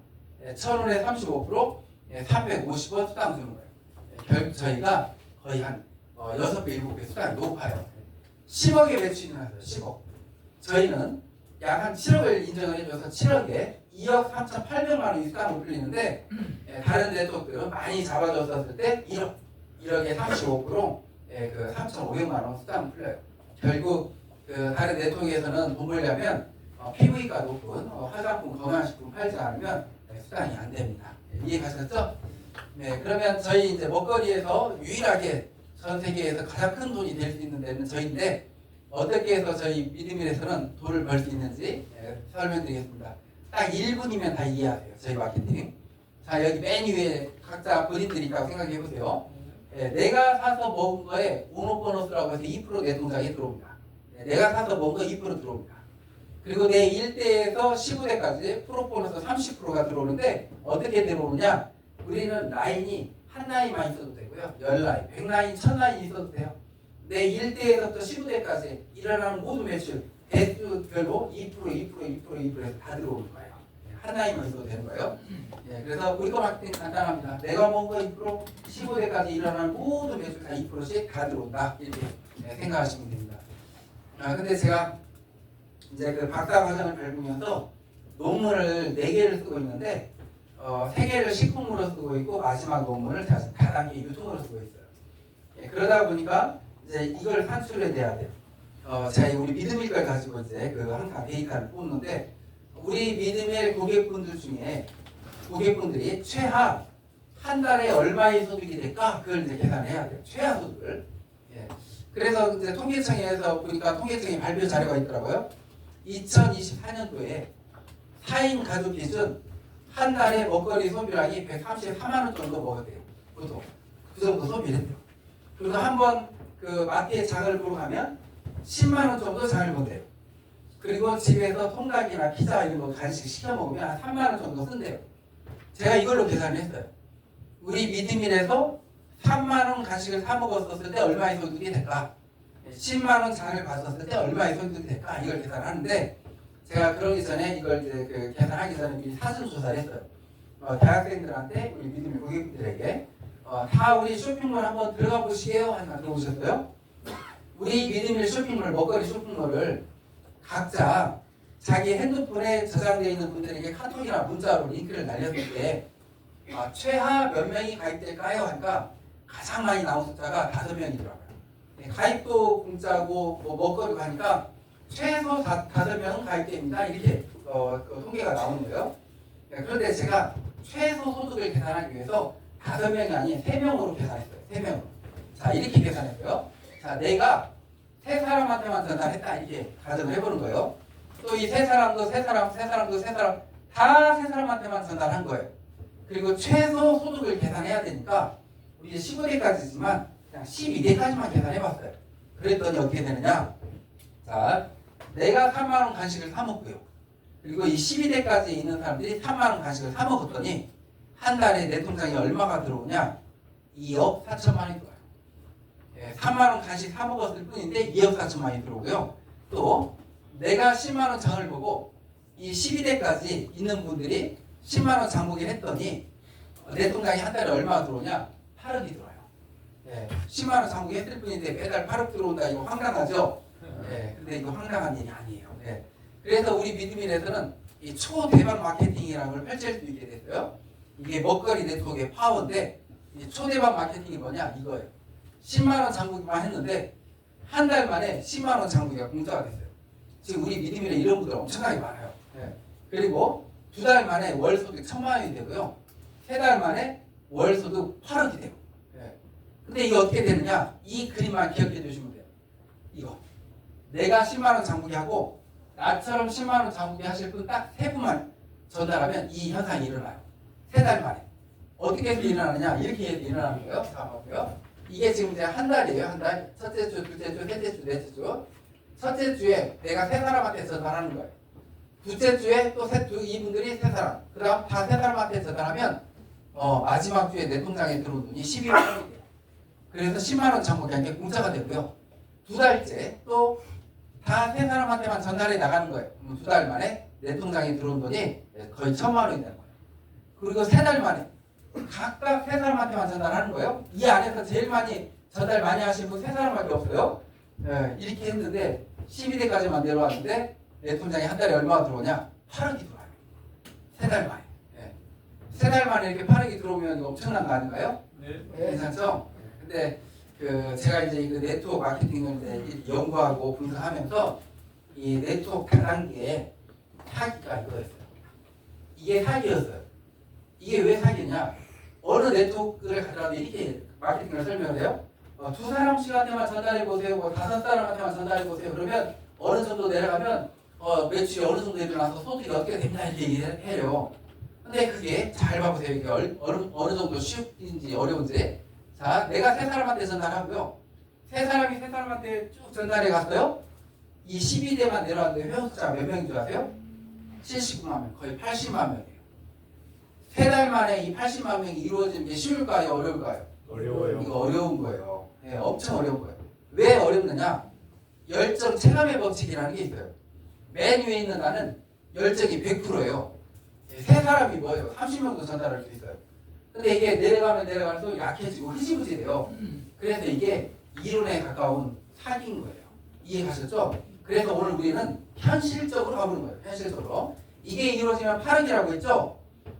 예, 1,000원에 35% 350원 수당 주는 거예요. 예, 결국 저희가 거의 한 6배, 7배 수당이 높아요. 10억의 매출이 나왔어요. 10억. 저희는 약 한 7억을 인정을 해줘서 7억에 2억 3,800만 원이 수당으로 풀리는데 다른 네트워크들은 많이 잡아줬었을 때 1억에 35% 그 3,500만 원 수당 풀려요. 결국 그 다른 네트워크에서는 돈 벌려면 PV가 높은 화장품, 건강식품 팔지 않으면 수당이 안 됩니다. 이해가셨죠? 네, 그러면 저희 이제 먹거리에서 유일하게 전 세계에서 가장 큰 돈이 될 수 있는 데는 저희인데 어떻게 해서 저희 미드밀에서는 돈을 벌 수 있는지 설명드리겠습니다. 딱 1분이면 다 이해하세요. 저희 마케팅. 자, 여기 맨 위에 각자 본인들이 있다고 생각해 보세요. 내가 사서 먹은 거에 오너 보너스라고 해서 2% 내 통장에 들어옵니다. 내가 사서 먹은 거 2% 들어옵니다. 그리고 내 1대에서 15대까지 프로보너스 30%가 들어오는데 어떻게 들어오느냐? 우리는 라인이 한 라인만 있어도 되고요. 10라인, 100라인, 1000라인 있어도 돼요. 내 1대에서부터 15대까지 일어나는 모든 매출 대수별로 2% 해서 다 들어오는 거예요. 한 라인만 있어도 되는 거예요. 예, 그래서 우리 거 마케팅 간단합니다. 내가 먹은 거 2%, 15대까지 일어나는 모든 매출 다 2%씩 다 들어온다. 이렇게 생각하시면 됩니다. 근데 제가 이제 그 박사과정을 밟으면서 논문을 4개를 쓰고 있는데 3개를 식품으로 쓰고 있고 마지막 논문을 다단계 유통으로 쓰고 있어요. 예, 그러다 보니까 이제 이걸 산출해내야 돼요. 제가 우리 미드밀 걸 가지고 이제 그 항상 데이터를 뽑는데 우리 미드밀 고객분들 중에 고객분들이 최하 한 달에 얼마의 소득이 될까 그걸 이제 계산해야 돼요. 최하 소득을. 예. 그래서 이제 통계청에서 보니까 통계청에 발표 자료가 있더라고요. 2024년도에 4인 가족 기준 한 달에 먹거리 소비량이 134만 원 정도 먹었대요. 보통 그 정도 소비를 했대요. 그리고 한번 그 마트에 장을 보러 가면 10만 원 정도 장을 본대요. 그리고 집에서 통닭이나 피자 이런 거 간식 시켜 먹으면 한 3만 원 정도 쓴대요. 제가 이걸로 계산을 했어요. 우리 미드밀에서 3만 원 간식을 사 먹었을 때 얼마의 소득이 될까? 10만 원 장을 봤었을 때 얼마의 소득이 될까? 이걸 계산하는데 제가 그러기 전에 이걸 이제 그 계산하기 전에 미리 사전 조사를 했어요. 대학생들한테 우리 미드밀 고객들에게 다 우리 쇼핑몰 한번 들어가 보시게요 하니까 들어오셨어요? 우리 미드밀 쇼핑몰 먹거리 쇼핑몰을 각자 자기 핸드폰에 저장되어 있는 분들에게 카톡이나 문자로 링크를 날렸을 때 최하 몇 명이 가입될까요? 하니까 가장 많이 나온 숫자가 5명이더라고요. 가입도 공짜고 뭐 먹거리고 하니까 최소 5명은 가입됩니다. 이렇게 그 통계가 나오는 거예요. 그런데 제가 최소 소득을 계산하기 위해서 5명이 아닌 3명으로 계산했어요. 3명으로. 자, 이렇게 계산했고요. 자, 내가 3사람한테만 전달했다. 이렇게 가정을 해보는 거예요. 또 이 3사람도 3사람 다 3사람한테만 전달한 거예요. 그리고 최소 소득을 계산해야 되니까 우리 15대까지지만 그냥 12대까지만 계산해봤어요. 그랬더니 어떻게 되느냐? 자, 내가 3만 원 간식을 사 먹고요. 그리고 이 12대까지 있는 사람들이 3만 원 간식을 사 먹었더니 한 달에 내 통장에 얼마가 들어오냐? 2억 4천만 원이 들어와요. 3만 원 간식 사 먹었을 뿐인데 2억 4천만 원이 들어오고요. 또 내가 10만 원 장을 보고 이 12대까지 있는 분들이 10만 원 장보기를 했더니 내 통장에 한 달에 얼마가 들어오냐? 8억이 들어와요. 10만 원 장보기 했을 뿐인데 매달 8억 들어온다. 이거 황당하죠? 근데 이거 황당한 일이 아니에요. 그래서 우리 미드밀에서는 이 초대박 마케팅이라는 걸 펼칠 수 있게 됐어요. 이게 먹거리 네트워크의 파워인데 이 초대박 마케팅이 뭐냐? 이거예요. 10만 원 장보기만 했는데 한 달 만에 10만 원 장보기가 공짜가 됐어요. 지금 우리 믿음이래 이런 분들 엄청나게 많아요. 예. 그리고 2달 만에 월 소득 1,000만 원이 되고요. 3달 만에 월 소득 8억이 돼요. 예. 근데 이게 어떻게 되느냐? 이 그림만 기억해 두시면 돼요. 이거. 내가 10만 원 장부기하고 나처럼 10만 원 장부기 하실 분 딱 3분만 전달하면 이 현상이 일어나요. 3달 만에. 어떻게 해서 일어나느냐? 이렇게 해서 일어나는 거예요. 자, 보고요. 이게 지금 이제 한 달이에요. 한 달. 첫째 주, 둘째 주, 셋째 주, 넷째 주. 첫째 주에 내가 3사람한테 전달하는 거예요. 둘째 주에 또 이분들이 3사람. 그 다음 다 3사람한테 전달하면 마지막 주에 내 통장에 들어온 돈이 12만 원이 돼요. 그래서 10만 원 장부기한 게 공짜가 되고요. 2달째 또 다 3사람한테만 전달해 나가는 거예요. 2달 만에 내 통장에 들어온 돈이 거의 1,000만 원이 되는 거예요. 그리고 3달 만에 각각 3사람한테만 전달하는 거예요. 이 안에서 제일 많이 전달 많이 하신 분 3사람밖에 없어요. 네, 이렇게 했는데 12대까지만 내려왔는데 내 통장에 한 달에 얼마가 들어오냐? 8억이 들어와요. 3달 만에. 네. 3달 만에 이렇게 8억이 들어오면 엄청난 거 아닌가요? 네. 괜찮죠? 근데 제가 이제 그 네트워크 마케팅을 이제 연구하고 분석하면서 이 네트워크 다단계에 사기가 이거였어요. 이게 사기였어요. 이게 왜 사기냐? 어느 네트워크를 가져가도 이렇게 마케팅을 설명을 해요. 2사람씩한테만 전달해보세요. 5사람한테만 전달해보세요. 그러면 어느 정도 내려가면 매출이 어느 정도 일어나서 소득이 어떻게 됩니다. 이렇게 얘기를 해요. 근데 그게 잘 봐보세요. 이게 어느 정도 쉬운지 어려운지. 자, 내가 3사람한테 전달하고요. 3사람이 3사람한테 쭉 전달해 갔어요. 이 12대만 내려왔는데 회원 숫자가 몇 명인 줄 아세요? 79만 명, 거의 80만 명이에요. 3달 만에 이 80만 명이 이루어지는 게 쉬울까요? 어려울까요? 어려워요. 이거 어려운 거예요. 네, 엄청 어려운 거예요. 왜 어렵느냐? 열정 체감의 법칙이라는 게 있어요. 맨 위에 있는 나는 열정이 100%예요. 3사람이 뭐예요? 30명도 전달할 수 있어요. 근데 이게 내려가면 내려갈수록 약해지고 흐지부지 돼요. 그래서 이게 이론에 가까운 사기인 거예요. 이해가셨죠? 그래서 오늘 우리는 현실적으로 가보는 거예요. 현실적으로. 이게 이루어지면 8억이라고 했죠?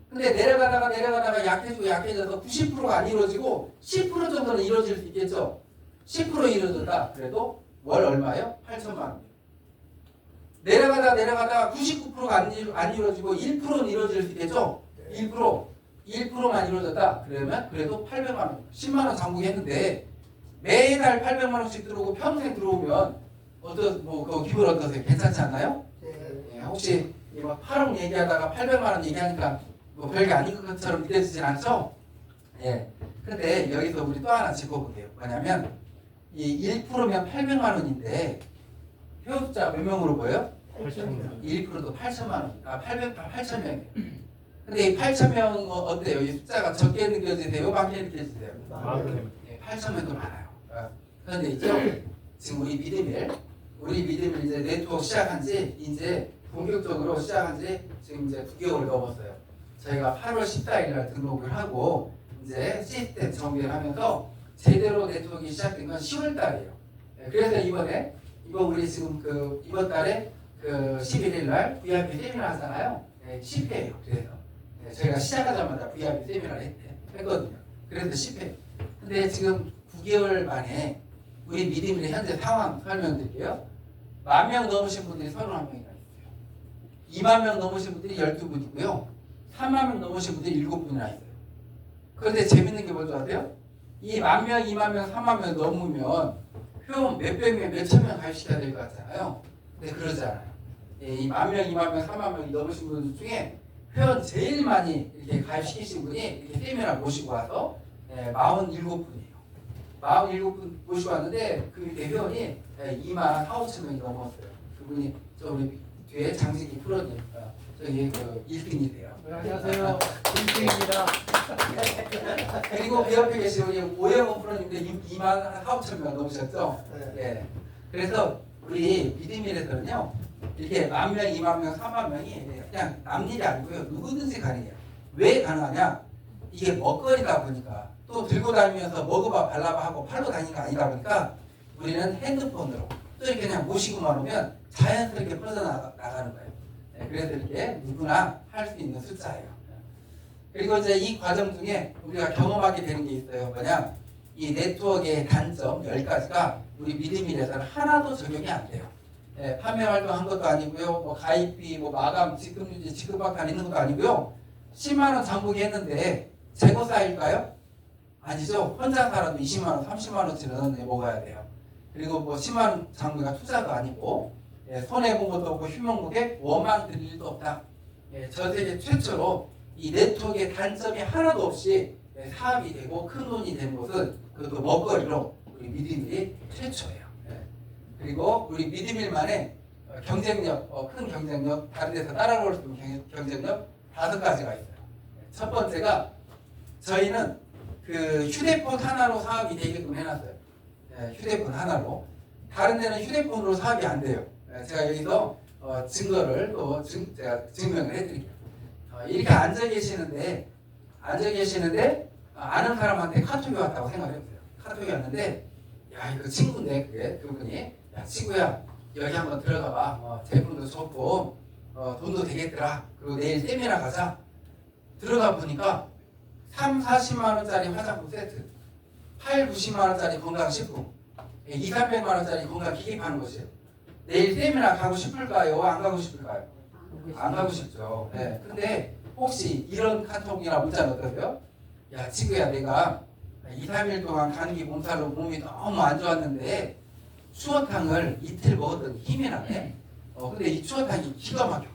근데 내려가다가 약해지고 약해져서 90%가 안 이루어지고 10% 정도는 이루어질 수 있겠죠? 10% 이루어졌다. 그래도 월 얼마예요? 8천만 원. 내려가다가 99%가 안 이루어지고 1%는 이루어질 수 있겠죠? 1%만 이루어졌다. 그러면 그래도 800만 원, 10만 원 장부기 했는데 매달 800만 원씩 들어오고 평생 들어오면 그 기분 어떠세요? 괜찮지 않나요? 네. 혹시 8억 얘기하다가 800만 원 얘기하니까 별게 아닌 것처럼 믿어지진 않죠? 예. 근데 여기서 우리 또 하나 짚어볼게요. 뭐냐면 이 1%면 800만 원인데 회원 숫자 몇 명으로 보여요? 8,000명. 1%도 8천만 원, 8천 명이에요. 근데 이 8천 명 어때요? 이 숫자가 적게 느껴지세요? 많게 느껴지세요? 예, 8천 명도 많아요. 그런데 있죠? 지금 우리 믿음을 이제 네트워크 시작한 지 이제 본격적으로 시작한 지 지금 이제 9개월 넘었어요. 저희가 8월 14일 날 등록을 하고 이제 시스템 정비를 하면서 제대로 네트워크가 시작된 건 10월 달이에요. 그래서 이번 우리 지금 이번 달에 11일 날 VIP 세미나 하잖아요. 10회예요. 그래서 저희가 시작하자마자 VIP 세미나를 했거든요. 그래서 10회. 근데 지금 9개월 만에 우리 믿음의 현재 상황 설명드릴게요. 10,000명 넘으신 분들이 31명이나 있어요. 2만 명 넘으신 분들이 12분이고요. 3만 명 넘으신 분들이 7분이나 있어요. 그런데 재밌는 게 뭔지 아세요? 이 10,000명, 2만 명, 3만 명 넘으면 회원 몇백 명, 몇천 명 가입시켜야 될 것 같잖아요. 근데 그러지 않아요. 이 10,000명, 2만 명, 3만 명이 넘으신 분들 중에 회원 제일 많이 이렇게 가입시키신 분이 이렇게 세미나 모시고 와서 47분이에요. 47분 모시고 왔는데 그 밑에 회원이 2만 4,5천 명이 넘었어요. 그분이 저 우리 뒤에 장식이 프로님 저기 1등이세요. 안녕하세요. 김승입니다. 그리고 그 옆에 계신 우리 오영훈 프로님도 2만 4,5천 명 넘으셨죠? 네. 그래서 우리 믿음일에서는요 이렇게 10,000명, 2만 명, 3만 명이 그냥 남 일이 아니고요 누구든지 가능해요. 왜 가능하냐? 이게 먹거리다 보니까 또 들고 다니면서 먹어봐 발라봐 하고 팔로 다니는 거 아니다 보니까 우리는 핸드폰으로 또 이렇게 그냥 모시고만 오면 자연스럽게 퍼져나가는 거예요. 네, 그래서 이렇게 누구나 할 수 있는 숫자예요. 그리고 이제 이 과정 중에 우리가 경험하게 되는 게 있어요. 뭐냐? 이 네트워크의 단점 10가지가 우리 믿음일에서는 하나도 적용이 안 돼요. 판매 활동한 것도 아니고요. 뭐 가입비, 뭐 마감, 지급유지, 지급밖에 안 있는 것도 아니고요. 10만 원 장보기 했는데 재고 쌓일까요? 아니죠. 혼자 살아도 20만 원, 30만 원치는 먹어야 돼요. 그리고 뭐 10만 원 장보기가 투자도 아니고 손해 본 것도 없고 휘명목에 원망 드릴 일도 없다. 전 세계 최초로 이 네트워크의 단점이 하나도 없이 사업이 되고 큰 돈이 되는 곳은 그것도 먹거리로 우리 미드밀이 최초예요. 그리고 우리 미드밀만의 경쟁력, 큰 경쟁력, 다른 데서 따라올 수 있는 경쟁력 5가지가 있어요. 첫 번째가 저희는 그 휴대폰 하나로 사업이 되게끔 해놨어요. 휴대폰 하나로. 다른 데는 휴대폰으로 사업이 안 돼요. 제가 여기서 증거를 또 제가 증명을 해드릴게요. 이렇게 앉아 계시는데 아는 사람한테 카톡이 왔다고 생각해보세요. 카톡이 왔는데 야 이거 친구인데 그분이 야 친구야 여기 한번 들어가봐. 제품도 좋고 돈도 되겠더라. 그리고 내일 세미나 가자. 들어가 보니까 3, 40만 원짜리 화장품 세트, 8, 90만 원짜리 건강식품, 2, 300만 원짜리 건강기기 파는 곳이에요. 내일 세미나 가고 싶을까요? 안 가고 싶을까요? 안 가고 싶죠. 근데 혹시 이런 카톡이나 문자는 어떠세요? 야 친구야 내가 2, 3일 동안 감기 몸살로 몸이 너무 안 좋았는데 추어탕을 이틀 먹었더니 힘이 나네. 근데 이 추어탕이 기가 막혀.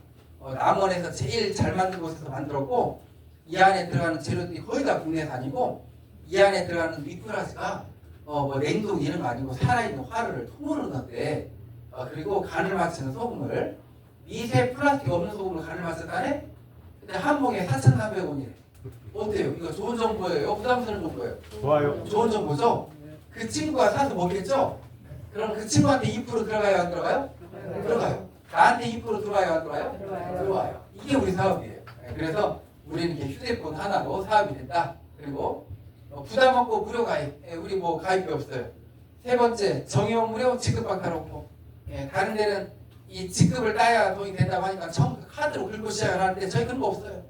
남원에서 제일 잘 만든 곳에서 만들었고 이 안에 들어가는 재료들이 거의 다 국내에서 아니고 이 안에 들어가는 미꾸라지가 뭐 냉동 이런 거 아니고 살아있는 화를 통으로 넣었대. 그리고 간을 맞추는 소금을 미세 플라스틱 없는 소금을 간을 맞췄다네. 근데 한 봉에 4,300원이래. 어때요? 이거 좋은 정보예요? 부담스러운 정보예요? 좋아요. 좋은 정보죠? 그 친구가 사서 먹겠죠? 그럼 그 친구한테 2% 들어가요? 안 들어가요? 들어가요. 나한테 2% 들어가요? 안 들어가요? 들어와요. 이게 우리 사업이에요. 그래서 우리는 이렇게 휴대폰 하나로 사업이 됐다. 그리고 부담 없고 무료 가입. 우리 뭐 가입이 없어요. 세 번째, 정의원 무료 지급밖에 없고. 다른 데는 이 지급을 따야 돈이 된다고 하니까 카드로 긁고 시작을 하는데 저희 그런 거 없어요.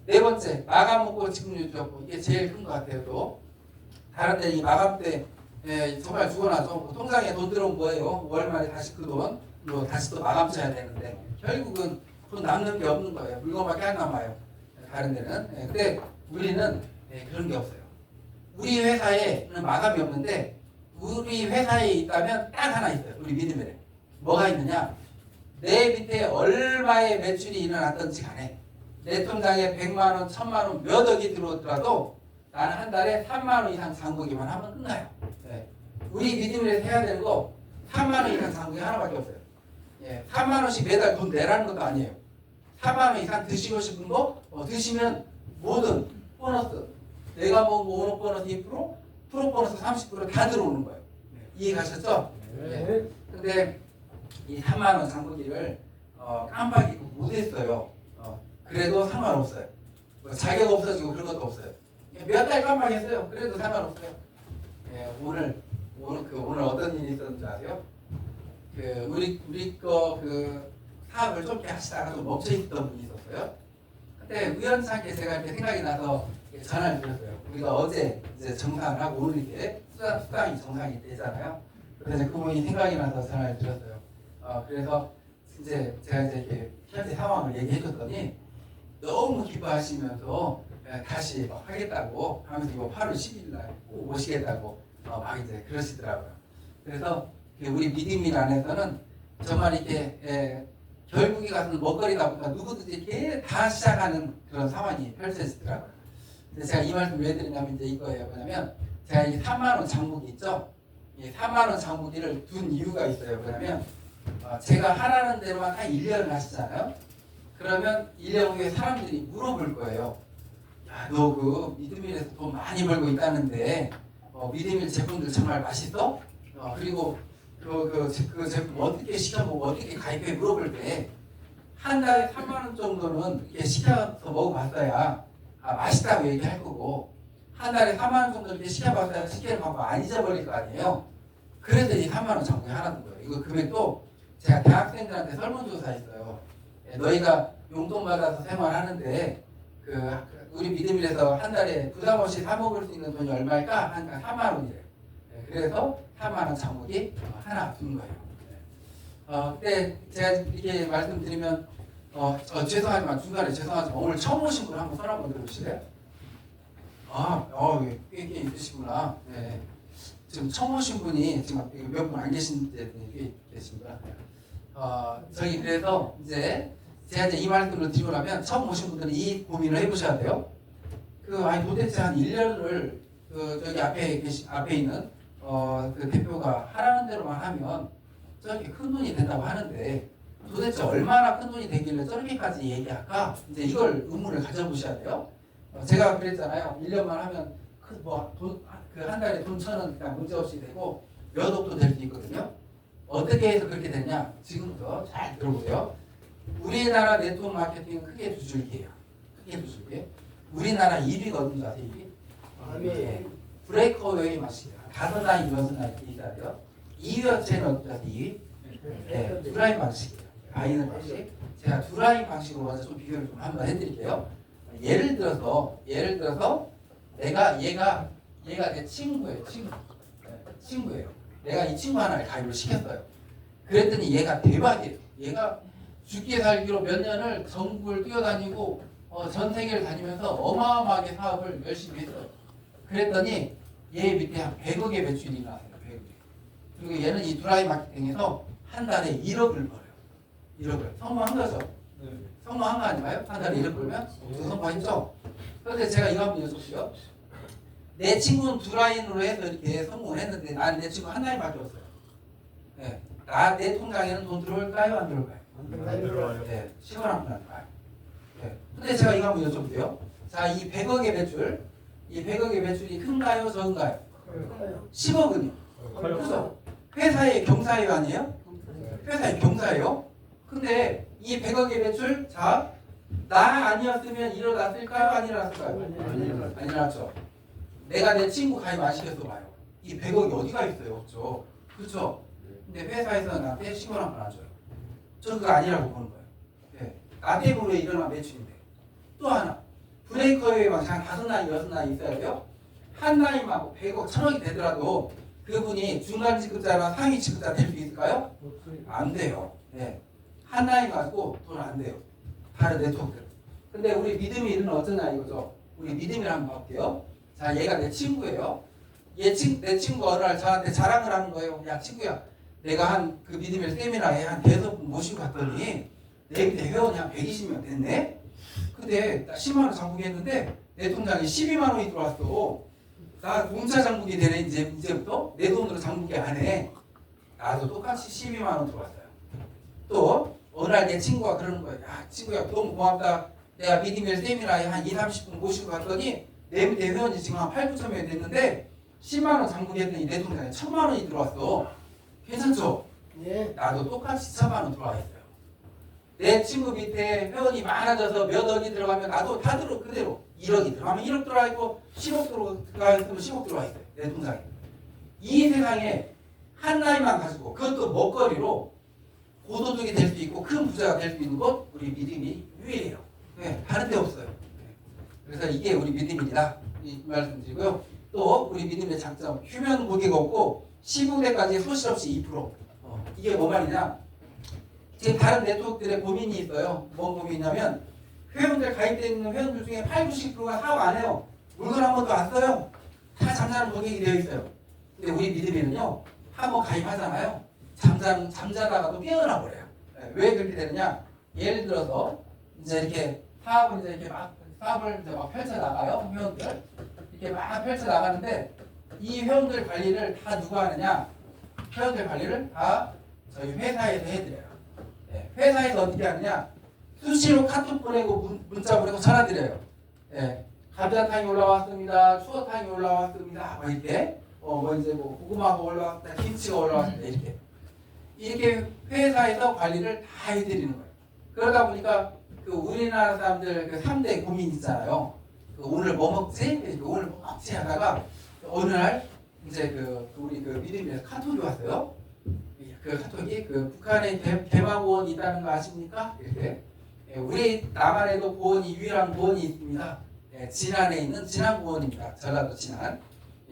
네 번째, 마감 먹고 지급 유지 없고. 이게 제일 큰 것 같아요. 또 다른 데 이 마감 때 정말 죽어나죠. 통장에 돈 들어오면 뭐예요? 월 말에 다시 그 돈으로 다시 또 마감 쳐야 되는데 결국은 돈 남는 게 없는 거예요. 물건밖에 안 남아요. 다른 데는. 근데 우리는 그런 게 없어요. 우리 회사에는 마감이 없는데 우리 회사에 있다면 딱 하나 있어요. 우리 미드밀에. 뭐가 있느냐? 내 밑에 얼마의 매출이 일어났던지 간에 내 통장에 100만 원, 1000만 원, 몇 억이 들어오더라도 나는 한 달에 3만 원 이상 장보기만 하면 끝나요. 우리 미드밀에서 해야 되는 거 3만 원 이상 장보기 하나밖에 없어요. 3만 원씩 매달 돈 내라는 것도 아니에요. 4만 원 이상 드시고 싶은 거 드시면 모든 보너스 내가 먹은 오너 보너스 2%, 프로 보너스 30% 다 들어오는 거예요. 이해 가셨죠? 근데 이 3만 원 장보기를 깜빡이고 못했어요. 그래도 상관없어요. 뭐 자격 없어지고 그런 것도 없어요. 몇 달 깜빡했어요. 그래도 상관없어요. 오늘 어떤 일이 있었는지 아세요? 우리 거 사업을 좀 하시다가 좀 멈춰 있던 분이 있었어요. 근데 우연찮게 제가 이렇게 생각이 나서 전화를 드렸어요. 우리가 어제 이제 정상을 하고 오늘 이렇게 수당이 정상이 되잖아요. 그래서 그분이 생각이 나서 전화를 드렸어요. 그래서 이제 제가 이렇게 현재 상황을 얘기해줬더니 너무 기뻐하시면서 다시 하겠다고 하면서 이거 8월 10일 날 꼭 오시겠다고 막 이제 그러시더라고요. 그래서 우리 미드밀 안에서는 정말 이렇게 결국에 가서는 먹거리다 보니까 누구든지 이렇게 다 시작하는 그런 상황이 펼쳐지더라고요. 그래서 제가 이 말씀 왜 드리냐면 이제 이거예요. 뭐냐면 제가 이 3만 원 장보기 있죠. 이 3만 원 장보기를 둔 이유가 있어요. 뭐냐면 제가 하라는 대로만 한 1년을 하시잖아요. 그러면 1년 후에 사람들이 물어볼 거예요. 야, 너 그 미드밀에서 돈 많이 벌고 있다는데 미드밀 제품들 정말 맛있어? 그리고 그 제품 어떻게 시켜먹고 어떻게 가입해 물어볼 때 한 달에 3만 원 정도는 이렇게 시켜서 먹어봤어야 맛있다고 얘기할 거고 한 달에 4만 원 정도 이렇게 시켜봤어야 시켜는 갖고 안 잊어버릴 거 아니에요. 그래서 이 3만 원 장부에 하라는 거예요. 이거 금액도 제가 대학생들한테 설문조사했어요. 너희가 용돈 받아서 생활하는데 우리 미드밀에서 한 달에 부담 없이 사 먹을 수 있는 돈이 얼마일까? 하니까 3만 원이래요. 그래서 3만 원 장목이 하나 둔 거예요. 근데 제가 이렇게 말씀드리면 죄송하지만 중간에 죄송하지만 오늘 처음 오신 분 한번 손 한번 들어주실래요? 꽤 있으시구나. 네. 지금 처음 오신 분이 지금 몇 분 안 계신 분이 꽤 계십니다. 저희 그래서 이제 제가 이제 이 말씀을 드리고 나면 처음 오신 분들은 이 고민을 해보셔야 돼요. 아니 도대체 한 1년을 저기 앞에 있는 그 대표가 하라는 대로만 하면 저렇게 큰 돈이 된다고 하는데 도대체 얼마나 큰 돈이 되길래 저렇게까지 얘기할까? 이제 이걸 의문을 가져보셔야 돼요. 제가 그랬잖아요. 1년만 하면 한 달에 돈 1,000원 그냥 문제없이 되고 몇 억도 될 수 있거든요. 어떻게 해서 그렇게 되냐? 지금부터 잘 들어보세요. 우리나라 네트워크 마케팅은 크게 두 줄기예요. 크게 두 줄기. 우리나라 1위가 어딘지 아세요? 1위? 브레이크어웨이 맛이에요. 5나이, 6나이 있어야 돼요. 2위 채널 어딘지 아세요? 2위? 네, 두라인 방식이에요. 아이는 방식. 제가 두라인 방식으로 먼저 좀 비교를 좀 한번 해드릴게요. 예를 들어서 얘가 내 친구예요. 친구예요. 내가 이 친구 하나를 가입을 시켰어요. 그랬더니 얘가 대박이에요. 얘가 죽기 살기로 몇 년을 전국을 뛰어다니고 전 세계를 다니면서 어마어마하게 사업을 열심히 했어요. 그랬더니 얘 밑에 한 100억의 매출이 나와요. 100억. 그리고 얘는 이 두라이 마케팅에서 한 달에 1억을 벌어요. 1억을. 성공한 거죠. 성공한 거 아닌가요? 한 달에 1억 벌면? 성공했죠? 그런데 제가 이거 한번 여쭤볼게요. 내 친구는 두라인으로 해서 이렇게 성공을 했는데 난 내 친구 한 라인밖에 없어요. 네. 내 통장에는 돈 들어올까요? 안 들어올까요? 안 들어와요. 네. 10원 안 들어올까요? 네. 근데 제가 이거 한번 여쭤볼게요. 자, 이 100억의 매출, 이 100억의 매출이 큰가요? 적은가요? 10억은요? 그래서 회사의 경사예요? 아니에요? 회사의 경사예요? 근데 이 100억의 매출, 자, 나 아니었으면 일어났을까요? 안 일어났을까요? 안 일어났죠. 내가 내 친구 가입 안 시켰어 봐요. 이 100억이 어디가 있어요? 없죠. 그렇죠? 근데 회사에서는 나한테 10원 한 번 안 줘요. 저는 그거 아니라고 보는 거예요. 네. 나 때문에 일어난 매출인데. 또 하나. 브레이커웨이 한 5나이, 6나이 있어야 돼요. 한 나이만 100억, 1,000억이 되더라도 그분이 중간 지급자나 상위 지급자 될 수 있을까요? 안 돼요. 네. 한 나이 가지고 돈 안 돼요. 다른 네트워크들. 근데 우리 믿음이 이르는 어쩌냐 이거죠. 우리 믿음이를 한번 볼게요. 자, 얘가 내 친구예요. 내 친구가 어느 날 저한테 자랑을 하는 거예요. 야, 친구야. 내가 한 그 믿음의 세미나에 한 5분 모시고 갔더니 내 밑에 회원이 한 120명 됐네? 근데 나 10만 원 장부했는데 내 통장에 12만 원이 들어왔어. 나 공짜 장부기 되네 이제부터 내 돈으로 장부기 안 해. 나도 똑같이 12만 원 들어왔어요. 또 어느 날 내 친구가 그러는 거예요. 야, 친구야 너무 고맙다. 내가 믿음의 세미나에 한 2, 30분 모시고 갔더니 내 밑에 회원이 지금 한 8, 9천 명이 됐는데 10만 원 장부했더니 내 통장에 1,000만 원이 들어왔어. 괜찮죠? 예. 나도 똑같이 1,000만 원 들어와 있어요. 내 친구 밑에 회원이 많아져서 몇 억이 들어가면 나도 다 그대로 1억이 들어가면 1억 들어와 있고 10억 들어가 있으면 10억 들어와 있어요. 내 통장에. 이 세상에 한 나이만 가지고 그것도 먹거리로 고소득이 될 수 있고 큰 부자가 될 수 있는 것 우리 믿음이 유일해요. 네, 다른 데 없어요. 네. 그래서 이게 우리 믿음이다. 이 말씀드리고요. 또 우리 믿음의 장점 휴면 고객 없고 시국에까지 소실 없이 2%. 이게 뭐 말이냐? 지금 다른 네트워크들의 고민이 있어요. 뭔 고민이냐면 회원들 가입되어 있는 회원들 중에 8, 90%가 사업 안 해요. 물건 한 번도 안 써요. 다 잠자는 고객이 되어 있어요. 근데 우리 믿음에는요. 한번 가입하잖아요. 잠자다가도 깨어나 버려요. 왜 그렇게 되느냐? 예를 들어서 이제 이렇게 사업을 이제 막 펼쳐 나가요. 회원들 이렇게 막 펼쳐 나가는데 이 회원들 관리를 다 누가 하느냐? 회원들 관리를 다 저희 회사에서 해드려요. 네, 회사에서 어떻게 하느냐? 수시로 카톡 보내고 문자 보내고 전화 드려요. 네, 감자탕이 올라왔습니다. 추어탕이 올라왔습니다. 뭐 이렇게 이제 고구마가 올라왔다, 김치가 올라왔다 이렇게 회사에서 관리를 다 해드리는 거예요. 그러다 보니까 그 우리나라 사람들 그 3대 고민 있잖아요. 그 오늘 뭐 먹지? 오늘 뭐 먹지? 하다가 어느 날 이제 우리 그 믿음에서 카톡이 왔어요. 그 카톡이 그 북한에 대마고원이 있다는 거 아십니까? 이렇게 우리 남한에도 고원이 유일한 고원이 있습니다. 진안에 있는 진안고원입니다. 전라도 진안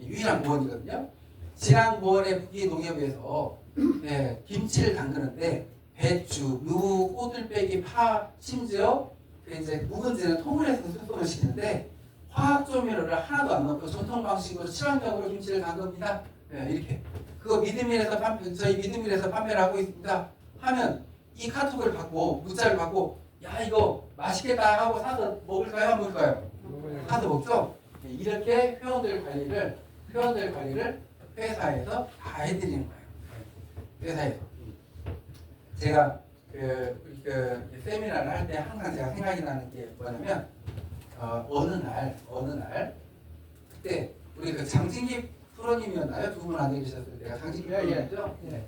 유일한 고원이거든요. 진안고원의 북이 농협에서 예, 김치를 담그는데 배추, 무, 꼬들빼기, 파, 심지어 그 이제 묵은지는 통을 해서 숙성을 시키는데 화학 조미료를 하나도 안 넣고 전통 방식으로 친환경으로 김치를 담급니다. 예, 이렇게 그거 믿음일에서 저희 믿음일에서 판매를 하고 있습니다. 하면 이 카톡을 받고 문자를 받고 야 이거 맛있겠다 하고 사서 먹을까요? 안 먹을까요? 사서 먹죠. 예, 이렇게 회원들 관리를 회사에서 다 해드리는 거예요. 예, 회사에서 제가 그 세미나를 할 때 항상 제가 생각이 나는 게 뭐냐면 어느 날 그때 우리 그 장진기 프로님이었나요? 두 분 앉아 계셨을 때가 장진기 프로님이었죠? 네.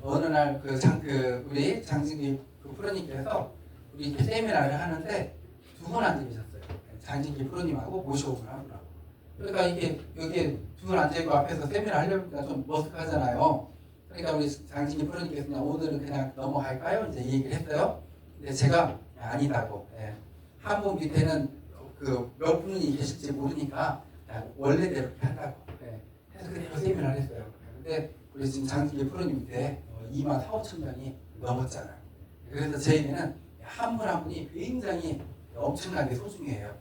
어느 날 우리 장진기 그 프로님께서 우리 이렇게 세미나를 하는데 두 분 앉아 계셨어요. 장진기 프로님하고 모셔오고 하더라고. 그러니까 이게 여기 두 분 앉아 있고 앞에서 세미나 하려니까 좀 머쓱하잖아요. 그러니까 우리 장진기 프로님께서 그냥 오늘은 그냥 넘어갈까요? 이제 이 얘기를 했어요. 근데 제가 아니다고. 예. 한 분 밑에는 그 몇 분이 계실지 모르니까 원래대로 이렇게 한다고. 예. 해서 그대로 세미나를 했어요. 근데 우리 지금 장진기 프로님 밑에 2만 4천 명이 넘었잖아요. 그래서 저희는 한 분 한 분이 굉장히 엄청나게 소중해요.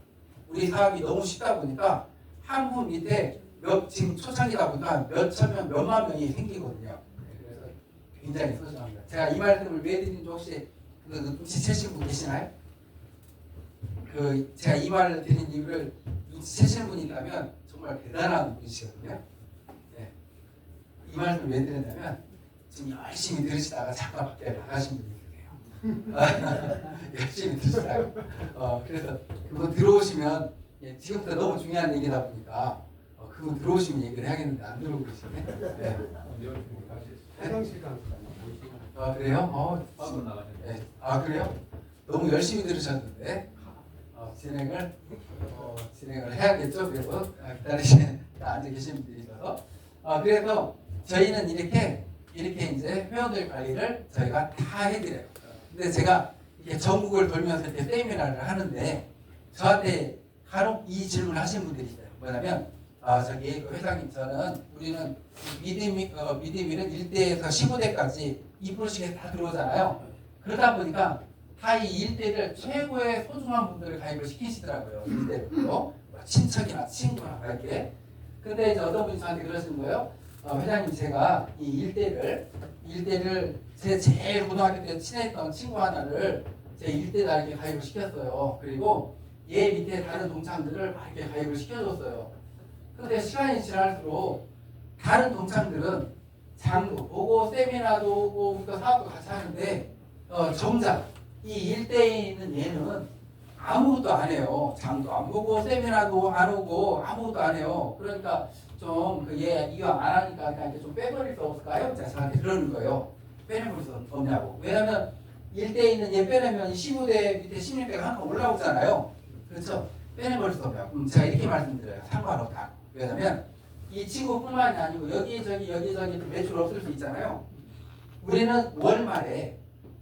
우리 사업이 너무 쉽다 보니까 한 분 밑에 지금 초창기다 보니까 몇천 명, 몇만 명이 생기거든요. 그래서 굉장히 소중합니다. 제가 이 말씀을 왜 드리는지 혹시 눈치채신 분 계시나요? 제가 이 말을 드린 이유를 눈치채시는 분이 있다면 정말 대단한 분이시거든요. 네. 이 말씀을 왜 드렸냐면 지금 열심히 들으시다가 잠깐 밖에 나가신 분이 계세요. 열심히 들으시다가 그래서 그분 들어오시면 지금부터 너무 중요한 얘기다 보니까 그분 들어오시면 얘기를 해야겠는데 안 들어오고 계시네. 네. 그래요? 네. 그래요? 너무 열심히 들으셨는데 진행을 해야겠죠. 그리고 기다리시는 앉아 계신 분들이 있어서 그래서 저희는 이렇게 이제 회원들 관리를 저희가 다 해드려요. 근데 제가 이렇게 전국을 돌면서 이렇게 세미나를 하는데 저한테 간혹 이 질문을 하시는 분들이 있어요. 뭐냐면 저기 회장님 우리는 믿음이는 1대에서 15대까지 2%씩 다 들어오잖아요. 그러다 보니까 다 이 1대를 최고의 소중한 분들을 가입을 시키시더라고요. 1대로 친척이나 친구나 이렇게. 근데 이제 어떤 분이 저한테 그러시는 거예요. 회장님 제가 이 1대를 제 제일 고등학교 때 친했던 친구 하나를 제 1대다 이렇게 가입을 시켰어요. 그리고 얘 밑에 다른 동창들을 막 이렇게 가입을 시켜줬어요. 근데 시간이 지날수록 다른 동창들은 장도 보고 세미나도 오고 사업도 같이 하는데 정작 이 1대에 있는 얘는 아무것도 안 해요. 장도 안 보고 세미나도 안 오고 아무것도 안 해요. 그러니까 좀 얘 이거 안 하니까 그냥 이렇게 좀 빼버릴 수 없을까요? 제가 저한테 그러는 거예요. 빼내버릴 수 없냐고. 왜냐면 1대에 있는 얘 빼내면 15대 밑에 16대가 한 칸 올라오잖아요. 그렇죠? 빼내버릴 수 없냐고. 그럼 제가 이렇게 말씀드려요. 상관없다. 왜냐면 이 친구뿐만이 아니고 여기저기 매출 없을 수 있잖아요. 우리는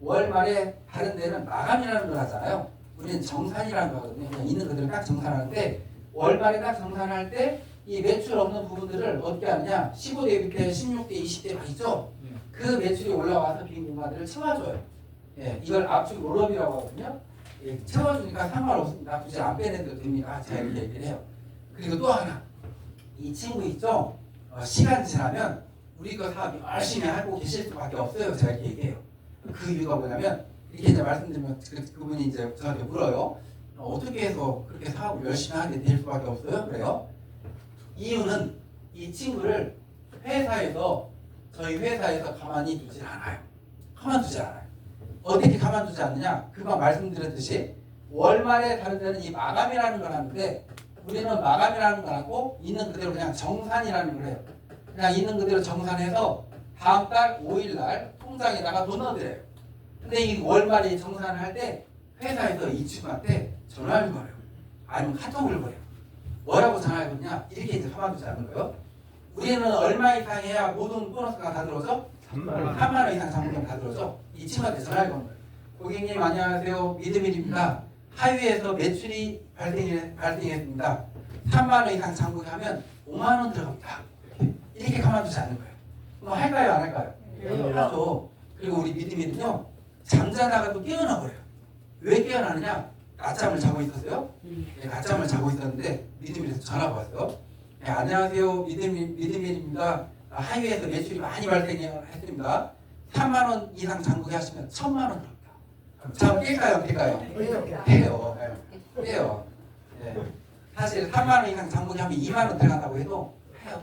월말에 다른 데는 마감이라는 걸 하잖아요. 우리는 정산이라는 거 하거든요. 그냥 있는 그대로 딱 정산하는데 월말에 딱 정산할 때 이 매출 없는 부분들을 어떻게 하느냐 15대 밑에 16대 20대 막 있죠. 그 매출이 올라와서 빈 공간들을 채워줘요. 예, 이걸 압축 롤업이라고 하거든요. 예, 채워주니까 상관없습니다. 굳이 안 빼내도 됩니다. 제가 이렇게 얘기를 해요. 그리고 또 하나 이 친구 있죠. 시간 지나면 우리 거 사업 열심히 하고 계실 수밖에 없어요. 제가 이렇게 얘기해요. 그 이유가 뭐냐면 이렇게 이제 말씀드리면 그분이 이제 저한테 물어요. 어떻게 해서 그렇게 사업을 열심히 하게 될 수밖에 없어요? 그래요? 이유는 이 친구를 저희 회사에서 가만히 두질 않아요. 가만두지 않아요. 어떻게 가만두지 않느냐? 금방 말씀드렸듯이 월말에 다른 데는 이 마감이라는 걸 하는데 우리는 마감이라는 걸 하고 있는 그대로 그냥 정산이라는 걸 해요. 그냥 있는 그대로 정산해서 다음 달 5일 날 통장에다가 넣어드려요. 근데 이 월말에 정산을 할 때 회사에서 이 친구한테 전화를 걸어요. 아니면 카톡을 보내요. 뭐라고 전화를 거냐? 이렇게 이제 가만두지 않는 거예요. 우리는 얼마 이상 해야 모든 보너스가 다 들어오죠? 3만 원 이상 장부금 다 들어오죠? 이 친구한테 전화를 건 거예요. 고객님 안녕하세요. 믿음일입니다. 하위에서 매출이 발생했습니다. 3만 원 이상 장부금 하면 5만 원 들어갑니다. 이렇게 가만두지 않는 거예요. 그럼 할까요? 안 할까요? 하죠. 그리고 우리 믿음이는요, 잠자다가도 깨어나 버려요. 왜 깨어나느냐? 낮잠을 자고 있었어요. 네, 낮잠을 자고 있었는데 믿음이에서 전화가 왔어요. 네, 안녕하세요, 믿음입니다. 하이웨이에서 매출이 많이 발생했습니다. 3만 원 이상 장부게 하시면 1,000만 원 들어옵니다. 잠 깰까요? 깰까요? 깨요. 깨요. 네. 사실 3만 원 이상 장부게 하면 2만 원 들어간다고 해도 해요.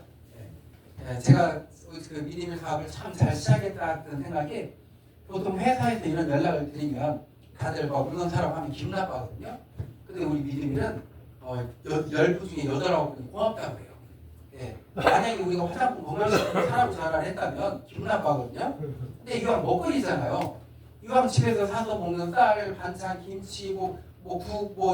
네. 제가 그 믿음의 사업을 참 잘 시작했다는 생각이, 보통 회사에서 이런 연락을 드리면 다들 뭐 물건 사라고 하면 기분 나빠하거든요. 근데 우리 믿음이는 10분 중에 8-9분이 고맙다고 해요. 예. 만약에 우리가 화장품 건강식품 사라고 전화를 했다면 기분 나빠하거든요. 근데 이왕 먹거리잖아요. 이왕 집에서 사서 먹는 쌀, 반찬, 김치, 국,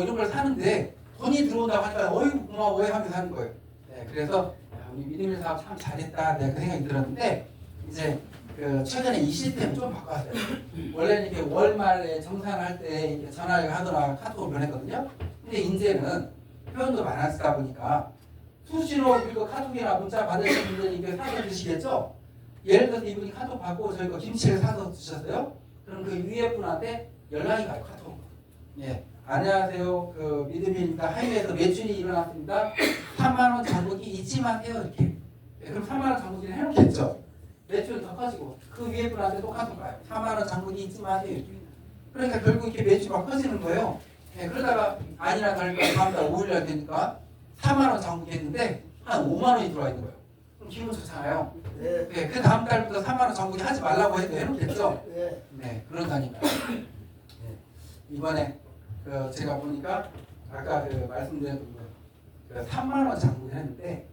이런 걸 사는데 돈이 들어온다고 하니까 어이구 고마워 하면서 사는 거예요. 네, 그래서 우리 믿음의 사업 참 잘했다, 내가 그 생각이 들었는데, 이제 그 최근에 이 시스템을 좀 바꿔왔어요. 원래는 이렇게 월말에 정산할 때 이렇게 전화를 하거나 카톡을 보냈거든요. 근데 이제는 표현도 많았다 보니까 수시로 그리고 카톡이나 문자 받으신 분들이 이렇게 사서 드시겠죠? 예를 들어서 이분이 카톡 받고 저희가 김치를 사서 드셨어요? 그럼 그 위에 분한테 연락이 가요, 카톡. 예. 안녕하세요. 그 믿음입니다. 하이웨이에서 매출이 일어났습니다. 3만 원 장부기 잊지 마세요. 이렇게. 예, 그럼 3만 원 장부기를 해놓겠죠. 매출은 더 커지고 그 위에 분한테 똑같은 거예요. 4만 원 장부기 잊지 마세요. 이렇게. 그러니까 결국 이렇게 매출이 막 커지는 거예요. 예, 그러다가 아니나 다를까 다음달 5일날 되니까 4만 원 장부기 했는데 한 5만 원이 들어와 있는 거예요. 그럼 기분 좋잖아요. 네. 예, 그 다음 달부터 3만 원 장부기 하지 말라고 해도 해놓겠죠. 네, 그런다니까요. 네. 이번에 그 제가 보니까 아까 그 말씀드린 그 3만 원 장부를 했는데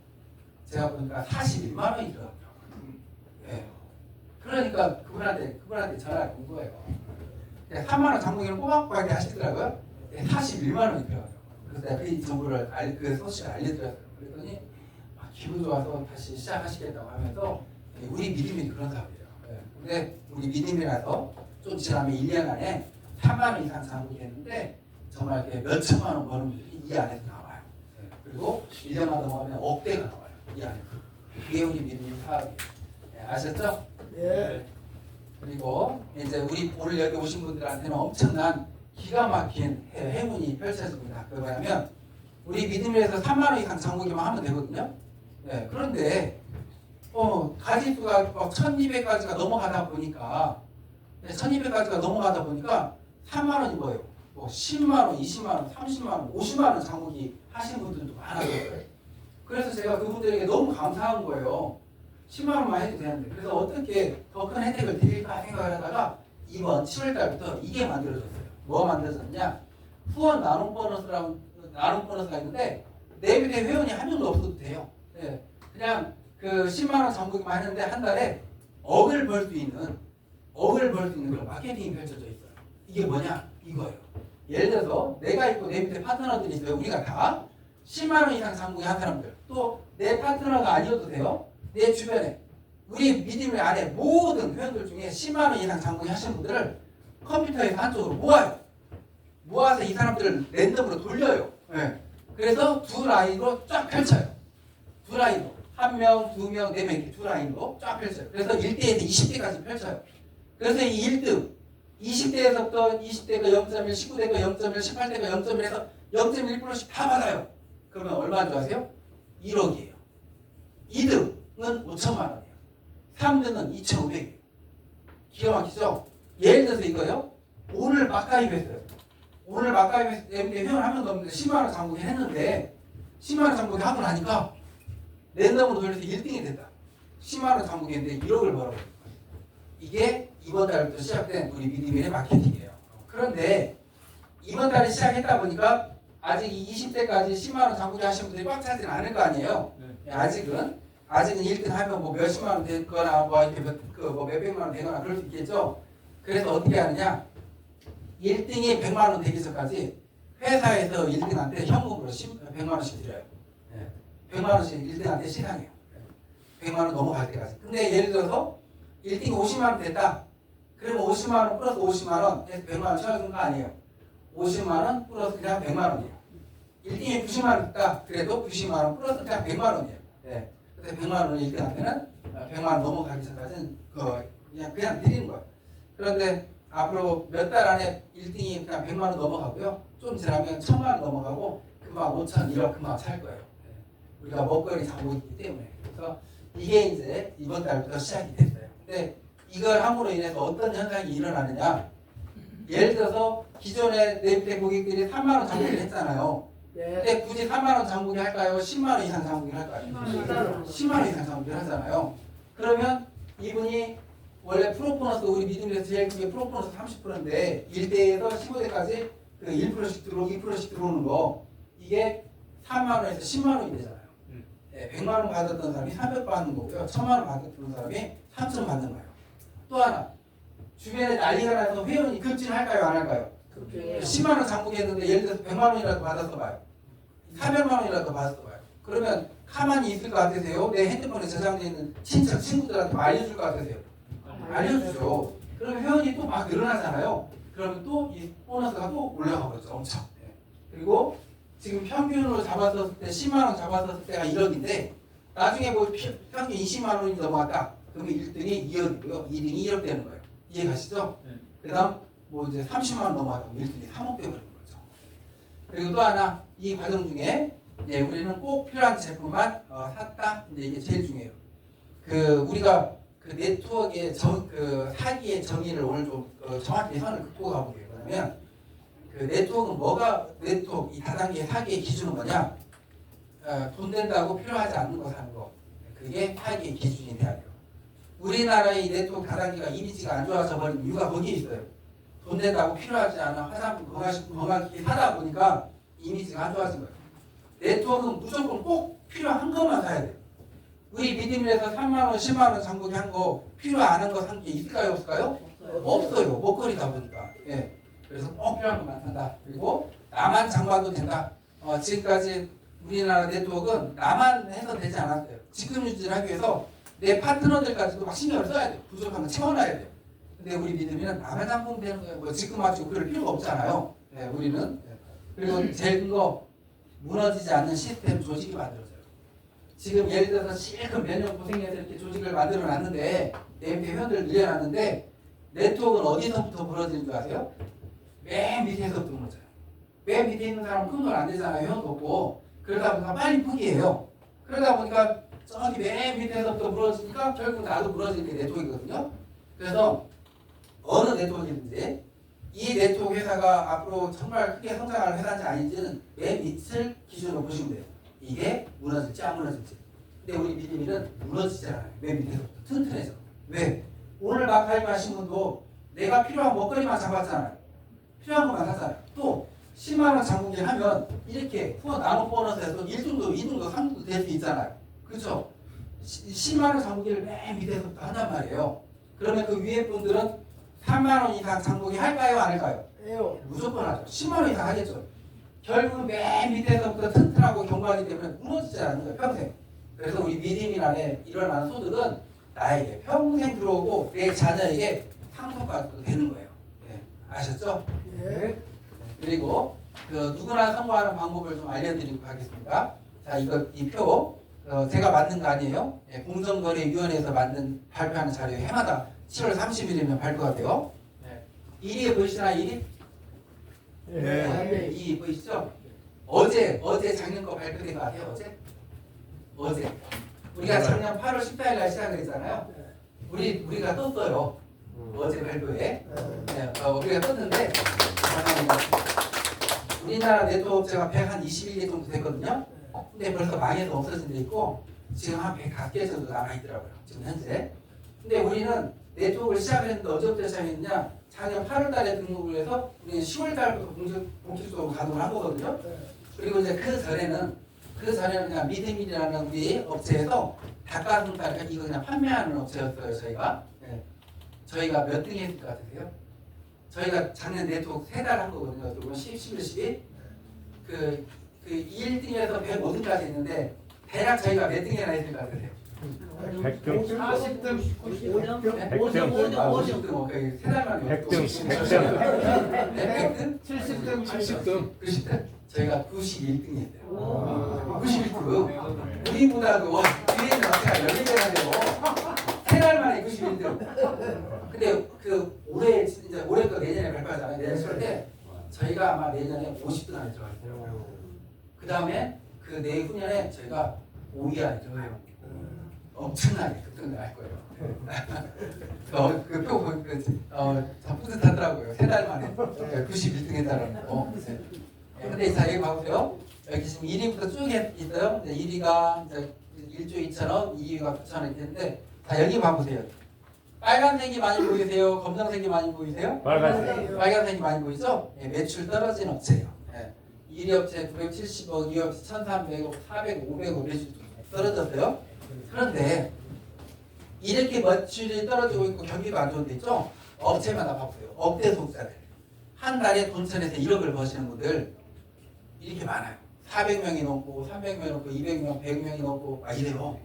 제가 보니까 41만 원이 들어갔더라고요. 예. 그러니까 그분한테 전화가 온 거예요. 3만 원 장부기를 꼬박꼬박 하시더라고요. 41만 원이 들어가요. 그래서 내가 그 정보를 그 소식을 알려드렸어요. 그랬더니 기분 좋아서 다시 시작하시겠다고 하면서 우리 믿음이 그런 사업이에요. 예. 근데 우리 믿음이라서 좀 지나면 1년 안에 3만 원 이상 장부기 했는데 정말 이렇게 몇 천만 원 버는 분들이 이 안에서 나와요. 예. 그리고 1년만 더 먹으면 억대가 나와요. 이 안에서. 그게 우리 믿음의 사업이에요. 예. 아셨죠? 예. 그리고 이제 우리 오늘 여기 오신 분들한테는 엄청난 기가 막힌 행운이 펼쳐집니다. 그거 뭐냐면 우리 믿음에서 3만 원 이상 장부기만 하면 되거든요. 네, 그런데 가지수가 막 1200가지가 넘어가다 보니까 1200가지가 넘어가다 보니까 3만 원이 뭐예요? 뭐 10만 원, 20만 원, 30만 원, 50만 원 장부기 하시는 분들도 많아요. 그래서 제가 그분들에게 너무 감사한 거예요. 10만 원만 해도 되는데. 그래서 어떻게 더 큰 혜택을 드릴까 생각을 하다가 이번 7월 달부터 이게 만들어졌어요. 뭐가 만들어졌냐? 후원 나눔 보너스가 있는데 내 밑에 회원이 한 명도 없어도 돼요. 네. 그냥 그 10만 원 장부기만 했는데 한 달에 억을 벌 수 있는 그런 마케팅이 펼쳐져 있어요. 이게 뭐냐? 이거예요. 예를 들어서 내가 있고 내 밑에 파트너들이 있어요. 우리가 다 10만 원 이상 장부기 한 사람들, 또 내 파트너가 아니어도 돼요. 내 주변에 우리 믿음의 안에 모든 회원들 중에 10만 원 이상 장부기 하시는 분들을 컴퓨터에서 한쪽으로 모아요. 모아서 이 사람들을 랜덤으로 돌려요. 네. 그래서 두 라인으로 쫙 펼쳐요. 두 라인으로. 1명, 2명, 4명 이렇게 두 라인으로 쫙 펼쳐요. 그래서 1대에서 20대까지 펼쳐요. 그래서 이 1등, 20대에서부터 20대가 0.1, 19대가 0.1, 18대가 0.1 해서 0.1%씩 다 받아요. 그러면 얼마인 줄 아세요? 1억이에요. 2등은 5천만 원이에요. 3등은 2,500이에요. 기가 막히죠? 예를 들어서 이거요. 오늘 막 가입했어요. 오늘 막 가입했을 때 회원 한 명도 없는데 10만 원 장부기 했는데 10만 원 장부기 하고 나니까 랜덤으로 돌려서 1등이 됐다. 10만 원 장부기인데 1억을 벌어요. 이게 이번 달부터 시작된 우리 믿음의 마케팅이에요. 그런데 이번 달에 시작했다 보니까 아직 이 20대까지 10만 원 장부기 하시는 분들이 꽉 차지는 않을 거 아니에요. 네. 아직은 1등 하면 뭐 몇십만 원 되거나 뭐 이렇게 몇백만 원 되거나 그럴 수 있겠죠. 그래서 어떻게 하느냐? 1등이 100만 원 되기 전까지 회사에서 1등한테 현금으로 100만 원씩 드려요. 네. 100만 원씩 1등한테 시상해요. 100만 원 넘어갈 때까지. 근데 예를 들어서 1등이 50만 원 됐다. 그러면 50만 원 플러스 50만 원 해서 100만 원 채워준 거 아니에요. 50만 원 플러스 그냥 100만 원이에요. 1등이 90만 원 됐다. 그래도 90만 원 플러스 그냥 100만 원이에요. 네. 그래서 100만 원을 1등한테는 100만 원 넘어가기 전까지는 그냥 드리는 거예요. 그런데 앞으로 몇 달 안에 1등이 그냥 100만 원 넘어가고요. 좀 지나면 1000만 원 넘어가고 금방 5천, 1억 금방 찰 거예요. 우리가 먹거리 장보기 때문에. 그래서 이게 이제 이번 달부터 시작이 됐어요. 근데 이걸 함으로 인해서 어떤 현상이 일어나느냐. 예를 들어서 기존에 내 밑에 고객들이 3만 원 장보기를 했잖아요. 근데 굳이 3만 원 장보기 할까요? 10만 원 이상 장보기를 할까요? 10만 원 이상 장보기를 하잖아요. 그러면 이분이 원래 프로보너스 우리 믿음에서 제일 크게 프로보너스 30%인데 1대에서 15대까지 그 1%씩 들어오고 2%씩 들어오는 거 이게 4만 원에서 10만 원이 되잖아요. 100만 원 받았던 사람이 300 받는 거고요. 1000만 원 받았던 사람이 3000 받는 거예요. 또 하나 주변에 난리가 나서 회원이 급진할까요? 안 할까요? 10만 원 장부했는데 예를 들어서 100만 원이라도 받았어 봐요. 400만 원이라도 받았어 봐요. 그러면 가만히 있을 것 같으세요? 내 핸드폰에 저장되어 있는 친척, 친구들한테 알려줄 것 같으세요? 알려주죠. 그럼 회원이 또 막 늘어나잖아요. 그러면 또 이 보너스가 또 올라가겠죠. 엄청. 그리고 지금 평균으로 잡았었을 때 10만 원 잡았었을 때가 1억인데 나중에 뭐 평균 20만 원이 넘어갔다. 그러면 1등이 2억이고요. 2등이 1억 되는 거예요. 이해 가시죠? 그 다음 뭐 이제 30만 원 넘어가면 1등이 3억 되버리는 거죠. 그리고 또 하나 이 과정 중에 우리는 꼭 필요한 제품만 샀다. 이제 이게 제일 중요해요. 우리가 그 네트워크의 그 사기의 정의를 오늘 좀 정확히 선을 긋고 가볼게요. 그러면 그 네트워크는 뭐가 네트워크 이 다단계의 사기의 기준은 뭐냐? 돈 된다고 필요하지 않는 거 사는 거. 그게 사기의 기준이 돼야 돼요. 우리나라의 네트워크 다단계가 이미지가 안 좋아져 버린 이유가 거기에 있어요. 돈 된다고 필요하지 않은 화장품, 건강기기 사다 보니까 이미지가 안 좋아진 거예요. 네트워크는 무조건 꼭 필요한 것만 사야 돼요. 우리 믿음에서 3만 원, 10만 원 장보기 한 거 필요 안 한 거 산 게 있을까요, 없을까요? 없어요. 먹거리다 보니까. 그래서 꼭 필요한 것만 산다. 그리고 나만 장봐도 된다. 지금까지 우리나라 네트워크는 나만 해서 되지 않았어요. 직급 유지를 하기 위해서 내 파트너들까지도 막 신경을 써야 돼요. 부족한 거 채워놔야 돼요. 근데 우리 믿음이는 나만 장보면 되는 거예요. 뭐 직급 맞추고 그럴 필요가 없잖아요. 우리는. 그리고 제일 큰 거 무너지지 않는 시스템 조직이 만들어져요. 지금 예를 들어서 실컷 몇 년 고생해서 이렇게 조직을 만들어 놨는데 내 밑에 회원들 늘려놨는데 네트워크는 어디서부터 무너지는 줄 아세요? 맨 밑에서부터 무너져요. 맨 밑에 있는 사람은 큰 돈 안 되잖아요. 회원도 없고. 그러다 보니까 빨리 포기해요. 그러다 보니까 저기 맨 밑에서부터 무너지니까 결국 나도 무너지는 게 네트워크거든요. 그래서 어느 네트워크든지 이 네트워크 회사가 앞으로 정말 크게 성장할 회사인지 아닌지는 맨 밑을 기준으로 보시면 돼요. 이게 무너질지 안 무너질지. 근데 우리 믿음이는 무너지잖아요. 맨 밑에서부터 튼튼해져. 왜? 오늘 막 가입하신 분도 내가 필요한 먹거리만 잡았잖아요. 필요한 것만 샀잖아요. 또 10만 원 장보기를 하면 이렇게 후원 나눠 보너스에서 1등도, 2등도, 3등도 될 수 있잖아요. 그렇죠? 10만 원 장보기를 맨 밑에서부터 한단 말이에요. 그러면 그 위에 분들은 3만 원 이상 장보기 할까요? 안 할까요? 무조건 하죠. 10만 원 이상 하겠죠. 결국은 맨 밑에서부터 튼튼하고 견고하기 때문에 무너지지 않는 거예요. 평생. 그래서 우리 믿음이란에 일어나는 소득은 나에게 평생 들어오고 내 자녀에게 상속받도 되는 거예요. 아셨죠? 그리고 누구나 성공하는 방법을 좀 알려드리고 가겠습니다. 자, 이 표 제가 만든 거 아니에요. 공정거래위원회에서 발표하는 자료에 해마다 7월 30일이면 발표가 돼요. 1위 보이시나요? 1위? 2위 보이시죠? 어제 작년 거 발표된 거 아세요? 어제 우리가 작년 8월 14일 날 시작을 했잖아요. 우리가 떴어요. 어제 발표에. 우리가 떴는데 우리나라 네트워크 업체가 121개 정도 됐거든요. 근데 벌써 망해서 없어진 데 있고 지금 한 100개 정도 남아있더라고요. 지금 현재. 근데 우리는 네트워크를 시작을 했는데 언제부터 시작했느냐? 작년 8월 달에 등록을 해서 우리는 10월 달부터 본격적으로 가동을 한 거거든요. 그리고 이제 그 전에는 그냥 믿음이라는 우리 업체에서 닭가슴살 이거 그냥 판매하는 업체였어요. 저희가 몇 등이 했을 것 같으세요? 저희가 작년 네트워크 3달 한 거거든요. 그리고 11, 12 그 1등에서 105등까지 했는데 대략 저희가 몇 등이나 했을 것 같으세요? 100등, 40등, 100등, 50등, 3달 만에 100등, 100등, 70등, 90등, 저희가 91등이 했대요. 91등. 우리보다도 뒤에 있는 업체가 10개나 되고 3달 만에 91등. 근데 그 올해 이제 올해 거 내년에 발표하잖아요. 내년 10월 때 저희가 아마 내년에 50등 안에 들어갈 거예요. 그 다음에 그 내후년에 저희가 5위 안에 들어가요. 엄청나게 급등을 할 거예요. 그표 보니까 참 뿌듯하더라고요. 3달 만에 91등 했다는 거. 근데 자 여기 봐보세요. 여기 지금 1위부터 쭉 있어요. 1위가 이제 1조 2천원, 2위가 9천원 있는데 자 여기 봐보세요. 빨간색이 많이 보이세요? 검정색이 많이 보이세요? 빨간색. 빨간색이 많이 보이죠? 예, 매출 떨어진 업체예요. 예. 1위 업체 970억, 2위 업체 1,300억, 400억, 500억 매출 떨어졌어요. 그런데 이렇게 매출이 떨어지고 있고 경기가 안 좋은 데 있죠? 업체마다 봐보세요. 업대 소득자들. 한 달에 돈천에서 1억을 버시는 분들 이렇게 많아요. 400명이 넘고 300명이 넘고 200명, 100명이 넘고 막 이래요.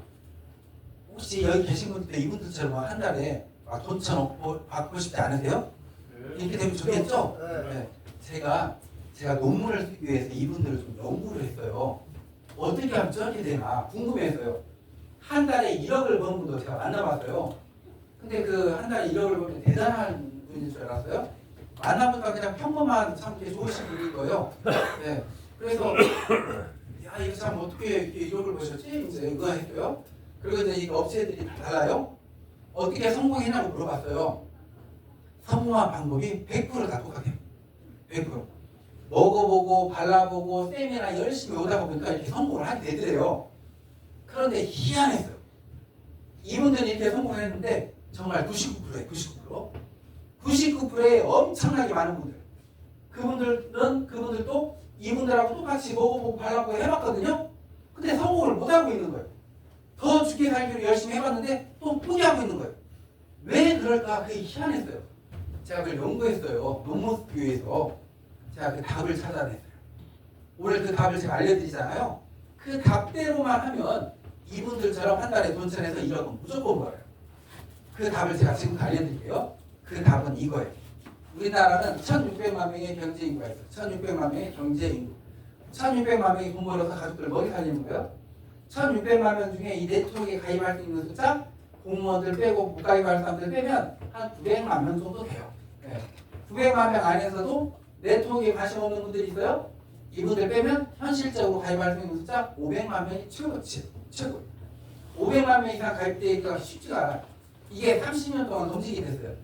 혹시 여기 계신 분들 이분들처럼 한 달에 막 돈천 받고 싶지 않으세요? 이렇게 되면 좋겠죠? 네. 제가 논문을 쓰기 위해서 이분들을 좀 연구를 했어요. 어떻게 하면 저렇게 되나 궁금해서요. 한 달에 1억을 버는 분도 제가 만나봤어요. 근데 그 한 달에 1억을 버는 대단한 분인 줄 알았어요. 만나보니까 그냥 평범한 참 이렇게 좋으신 분인 거예요. 네. 그래서 야 이거 참 어떻게 이렇게 1억을 버셨지? 이제 이거 했어요. 그리고 이제 이 업체들이 다 달라요. 어떻게 성공했냐고 물어봤어요. 성공한 방법이 100%다 똑같아요. 100%. 먹어보고 발라보고 세미나 열심히 오다 보니까 이렇게 성공을 하게 되더래요. 그런데 희한했어요. 이분들은 이렇게 성공했는데 정말 99%예요. 99%. 99%의 엄청나게 많은 분들. 그분들도 이분들하고 똑같이 먹어보고 발라보고 해봤거든요. 근데 성공을 못하고 있는 거예요. 더 죽게 살기로 열심히 해봤는데 또 포기하고 있는 거예요. 왜 그럴까? 그게 희한했어요. 제가 그걸 연구했어요. 논문 쓰기 위해서. 제가 그 답을 찾아냈어요. 오늘 그 답을 제가 알려드리잖아요. 그 답대로만 하면 이분들처럼 한 달에 돈천에서 1억은 무조건 벌어요. 그 답을 제가 지금 알려드릴게요. 그 답은 이거예요. 우리나라는 1,600만 명의 경제인구가 있어요. 1,600만 명의 경제인구. 1,600만 명이 돈 벌어서 가족들 먹이 살리는 거예요. 1,600만 명 중에 이 네트워크에 가입할 수 있는 숫자 공무원들 빼고 못 가입할 사람들 빼면 한 900만 명 정도 돼요. 네. 900만 명 안에서도 네트워크에 관심 없는 분들이 있어요. 이분들 빼면 현실적으로 가입할 수 있는 숫자 500만 명이 최고. 500만 명 이상 가입되기가 쉽지가 않아요. 이게 30년 동안 검증이 됐어요.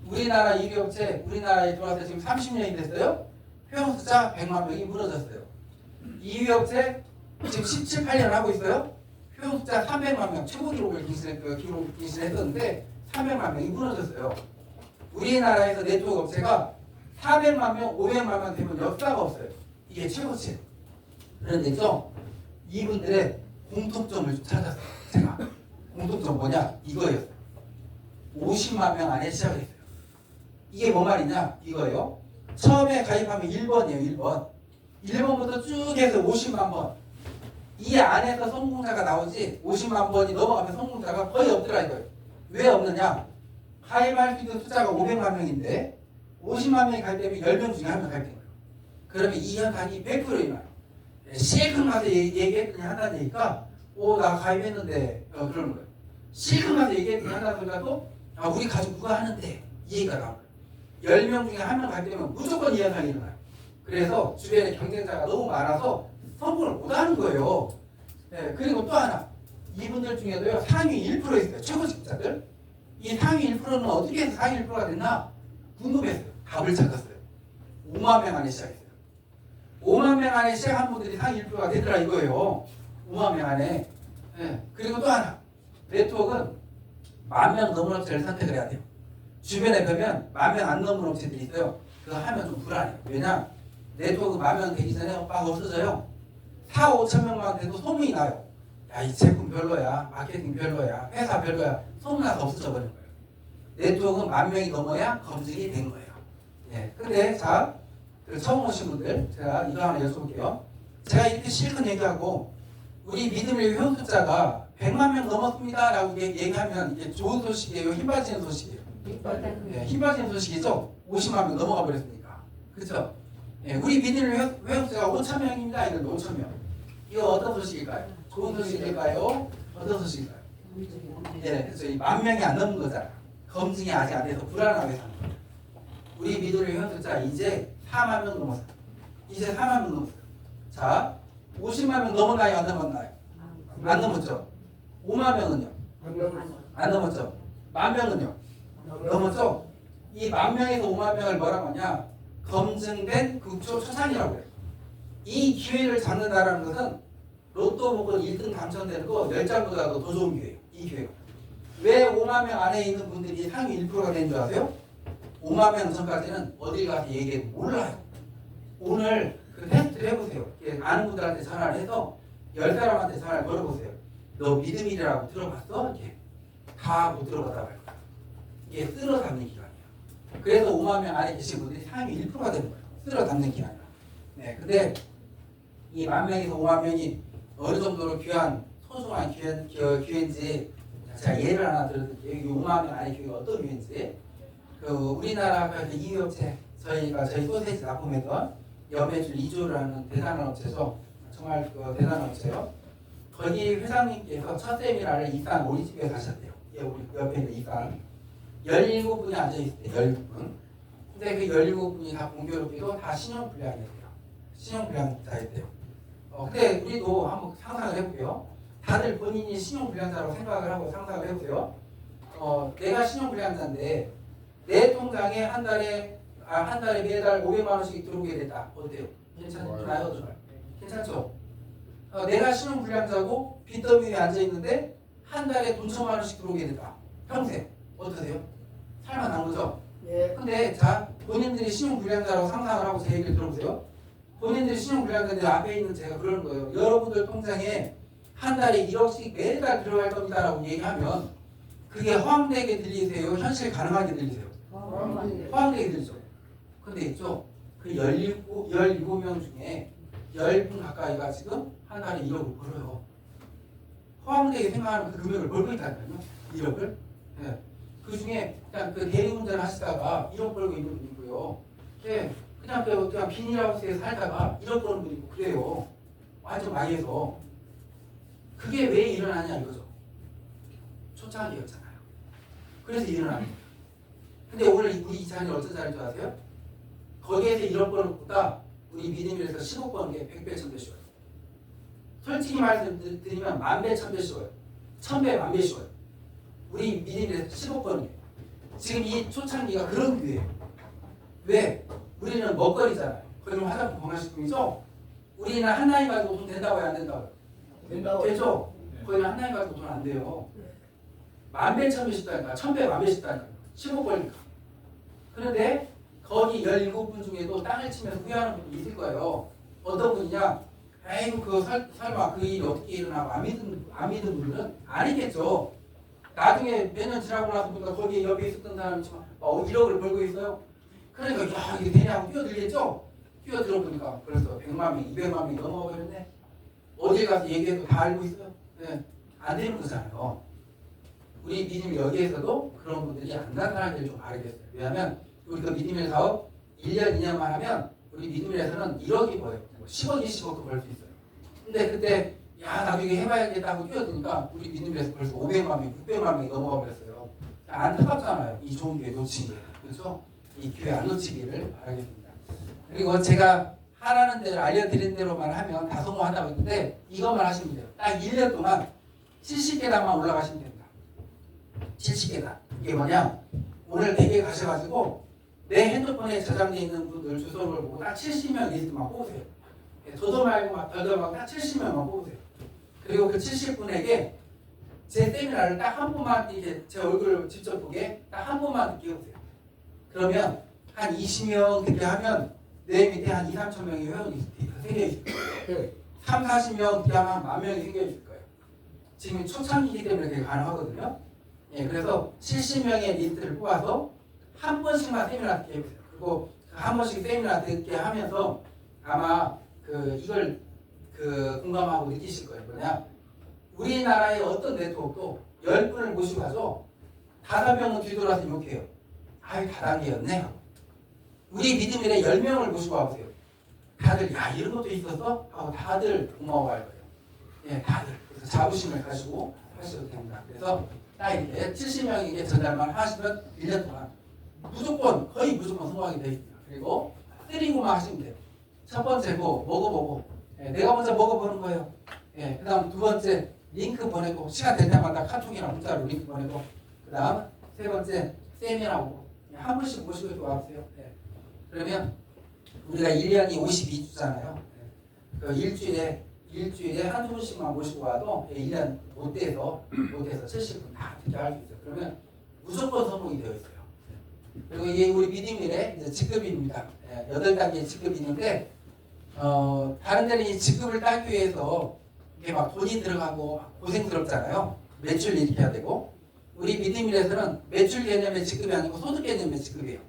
우리나라 1위 업체 우리나라에 들어와서 지금 30년이 됐어요. 회원 숫자 100만 명이 무너졌어요. 2위 업체 지금 17, 8년 하고 있어요. 회원 숫자 300만 명 최고 기록을 기록했었는데 300만 명이 무너졌어요. 우리나라에서 네트워크 업체가 400만 명, 500만 명 되면 역사가 없어요. 이게 최고치. 그런데죠, 이분들의 공통점을 좀 찾았어요. 제가 공통점 뭐냐? 이거예요. 50만 명 안에 시작을 했어요. 이게 뭐 말이냐? 이거예요. 처음에 가입하면 1번이에요. 1번. 1번부터 쭉 해서 50만 번. 이 안에서 성공자가 나오지 50만 번이 넘어가면 성공자가 거의 없더라 이거예요. 왜 없느냐? 가입할 수 있는 숫자가 500만 명인데 50만 명이 가입되면 10명 중에 1명 가입된 거예요. 그러면 이 현상이 100% 일어나요. 실컷 가서 얘기했더니 한다는 얘기가 나 가입했는데 그러는 거예요. 실컷 가서 얘기했더니 한다는 소리가 또 우리 가족 누가 하는데 이 얘기가 나와요. 10명 중에 1명 가입되면 무조건 이 현상이 일어나요. 그래서 주변에 경쟁자가 너무 많아서 성공을 못하는 거예요. 네, 그리고 또 하나 이분들 중에도요 상위 1% 있어요. 최고직자들. 이 상위 1%는 어떻게 해서 상위 1%가 됐나 궁금했어요. 답을 찾았어요. 5만 명 안에 시작했어요. 5만 명 안에 시작한 분들이 상위 1%가 되더라 이거예요. 5만 명 안에. 네, 그리고 또 하나 네트워크는 10,000명 넘는 업체를 선택을 해야 돼요. 주변에 보면 10,000명 안 넘는 업체들이 있어요. 그거 하면 좀 불안해요. 왜냐? 네트워크 10,000명 되기 전에 막 없어져요. 4, 5천 명만 돼도 소문이 나요. 야, 이 제품 별로야, 마케팅 별로야, 회사 별로야. 소문나서 없어져 버린 거예요. 네트워크는 10,000명이 넘어야 검증이 된 거예요. 예. 근데 자, 처음 오신 분들 제가 이거 하나 여쭤볼게요. 제가 이렇게 실컷 얘기하고 우리 믿음의 회원 숫자가 100만 명 넘었습니다 라고 얘기하면 이게 좋은 소식이에요? 힘 빠지는 소식이에요? 예, 힘 빠지는 소식이죠? 50만 명 넘어가 버렸으니까. 그렇죠? 예, 우리 믿음의 회원 숫자가 5천 명입니다. 이건 5천 명. 이거 어떤 소식일까요? 좋은 소식일까요? 어떤 소식일까요? 예, 그래서 이 10,000명이 안 넘는 거잖아. 검증이 아직 안 돼서 불안하게 사는 거야. 우리 믿음의 현수자 이제 4만 명 넘었어. 이제 4만 명 넘었어. 자, 50만 명 넘었나요? 안 넘었나요? 안 넘었죠. 5만 명은요? 안 넘었죠. 10,000명은요? 넘었죠. 이 10,000명에서 5만 명을 뭐라고 하냐? 검증된 극초 초상이라고 해요. 이 기회를 잡는다라는 것은 로또 복권 1등 당첨되는 거 10장보다도 더 좋은 기회예요. 이 기회가. 왜 5만 명 안에 있는 분들이 상위 1%가 된 줄 아세요? 5만 명 전까지는 어딜 가서 얘기해도 몰라요. 오늘 그 테스트를 해보세요. 아는 분들한테 전화를 해서 10사람한테 전화를 걸어보세요. 너 믿음이라고 들어봤어? 이렇게 다 못 들어봤다고 할 거야. 이게 쓸어 담는 기간이에요. 그래서 5만 명 안에 계신 분들이 상위 1%가 되는 거예요. 쓸어 담는 기간이야. 네, 근데 이 10,000명에서 5만 명이 어느 정도로 귀한 소중한 기회인지 제가 예를 하나 들어드릴게요. 이 5만 명 안에 기회가 어떤 기회인지. 그 우리나라 그 이유업체 저희 소세지 납품했던 염해줄 2조를 하는 대단한 업체죠. 정말 그 대단한 업체요. 거기 회장님께서 첫 세미나를 이산 우리집에 가셨대요. 예, 우리 옆에 있는 이산 17분이 앉아있을 때 17분. 근데 그 17분이 다 공교롭게도 다 신용불량이었대요. 신용불량자였대요. 근데 우리도 한번 상상을 해볼게요. 다들 본인이 신용불량자라고 생각을 하고 상상을 해보세요. 내가 신용불량자인데 내 통장에 한 달에 매달 500만 원씩 들어오게 됐다. 어때요? 괜찮나요? 정말? 괜찮죠? 내가 신용불량자고 빚더미에 앉아있는데 한 달에 돈 1,000만 원씩 들어오게 됐다. 평생. 어떠세요? 살만한 거죠? 예. 근데 자, 본인들이 신용불량자라고 상상을 하고 제 얘기를 들어보세요. 본인들이 신용불량자인데 앞에 있는 제가 그러는 거예요. 여러분들 통장에 한 달에 1억씩 매달 들어갈 겁니다라고 얘기하면 그게 허황되게 들리세요? 현실 가능하게 들리세요? 허황되게 들리죠. 근데 있죠. 그 17명 중에 10분 가까이가 지금 한 달에 1억을 벌어요. 허황되게 생각하는 그 금액을 벌고 있다니까요. 1억을. 네. 그 중에 그냥 그 대리운전 하시다가 1억 벌고 있는 분 있고요. 네. 그냥 비닐하우스에 살다가 1억 버는 분 있고 그래요. 완전 많이 해서. 그게 왜 일어나냐 이거죠. 초창기였잖아요. 그래서 일어나는 거예요. 근데 오늘 우리 이 자리는 어떤 자리인 줄 아세요? 거기에서 1억 버는 것보다 우리 믿음에서 10억 버는 게 100배, 1000배 쉬워요. 솔직히 말씀드리면 10,000배, 1000배 쉬워요. 1000배, 10,000배 쉬워요. 우리 믿음에서 10억 버는 게. 지금 이 초창기가 그런 기회예요. 왜? 우리는 먹거리잖아요. 거기는 화장품 건강식품이죠? 우리는 한 나이 가지고 돈 된다고 해야 안 된다고요? 된다고 되죠? 거기는 한 나이 가지고 돈 안 돼요. 10,000배, 1000배 쉽다니까. 1000배, 10,000배 쉽다니까. 10억 벌니까. 그런데 거기 17분 중에도 땅을 치면서 후회하는 분이 있을 거예요. 어떤 분이냐? 아이고 그거 설마 그 일이 어떻게 일어나고 안 믿은 분들은 아니겠죠. 나중에 몇 년 지나고 나서 보니까 거기 옆에 있었던 사람이 1억을 벌고 있어요. 그러니까 야 이게 되냐고 뛰어들겠죠. 뛰어들어 보니까 벌써 100만 명, 200만 명이 넘어가 버렸네. 어딜 가서 얘기해도 다 알고 있어요. 네. 안 되는 거잖아요. 우리 믿음 여기에서도 그런 분들이 안 나타나기를 좀 바라겠어요. 왜냐하면 우리 그 믿음의 사업 1년, 2년만 하면 우리 믿음에서는 1억이 보여요. 10억, 20억도 벌 수 있어요. 근데 그때 야 나도 이거 해봐야겠다고 뛰어드니까 우리 믿음에서 벌써 500만 명, 600만 명이 넘어가 버렸어요. 안타깝잖아요. 이 좋은 기회 놓치기. 그렇죠? 이 기회 안 놓치기를 바라겠습니다. 그리고 제가 하라는 대로 알려드린 대로만 하면 다 성공한다고 했는데 이것만 하시면 돼요. 딱 1년 동안 70계단만 올라가시면 됩니다. 70계단. 이게 뭐냐? 오늘 댁에 가셔가지고 내 핸드폰에 저장되어 있는 분들 주소를 보고 딱 70명 리스트만 뽑으세요. 저도 말고 막 별도 말고 딱 70명만 뽑으세요. 그리고 그 70분에게 제 세미나를 딱 한 번만 이렇게 제 얼굴을 직접 보게 딱 한 번만 듣게 해보세요. 그러면 한 20명 듣게 하면 내 밑에 한 2, 3천 명의 회원이 생겨 있을 거예요. 3, 40명 듣게 하면 한 10,000명이 생겨 있을 거예요. 지금 초창기이기 때문에 그게 가능하거든요. 예, 그래서 70명의 리스트를 뽑아서 한 번씩만 세미나 듣게 해보세요. 그리고 한 번씩 세미나 듣게 하면서 아마 이걸 공감하고 느끼실 거예요. 뭐냐? 우리나라의 어떤 네트워크도 10분을 모시고 가서 5명은 뒤돌아서 욕해요. 아유 다단계였네. 우리 믿음이래 10명을 모시고 와보세요. 다들 야 이런 것도 있었어? 하고 다들 고마워할 거예요. 예, 다들. 그래서 자부심을 가지고 하셔도 됩니다. 그래서 딱 이렇게 70명에게 전달만 하시면 1년 동안 무조건 거의 무조건 성공하게 되어 있습니다. 그리고 때리고만 하시면 돼요. 첫 번째 먹어보고 내가 먼저 먹어보는 거예요. 그 다음 두 번째 링크 보내고 시간 될 때마다 카톡이나 문자로 링크 보내고 그 다음 세 번째 세미나 오고 한 분씩 모시고 또 와보세요. 그러면 우리가 1년이 52주잖아요. 그 일주일에 한두 분씩만 모시고 와도 1년 못 돼서 70분 다 듣게 할 수 있어요. 그러면 무조건 성공이 되어 있어요. 그리고 이게 우리 미디밀의 이제 직급입니다. 8단계 직급이 있는데 다른 데는 이 직급을 따기 위해서 이게 막 돈이 들어가고 고생스럽잖아요. 매출 이렇게 해야 되고 우리 미디밀에서는 매출 개념의 직급이 아니고 소득 개념의 직급이에요.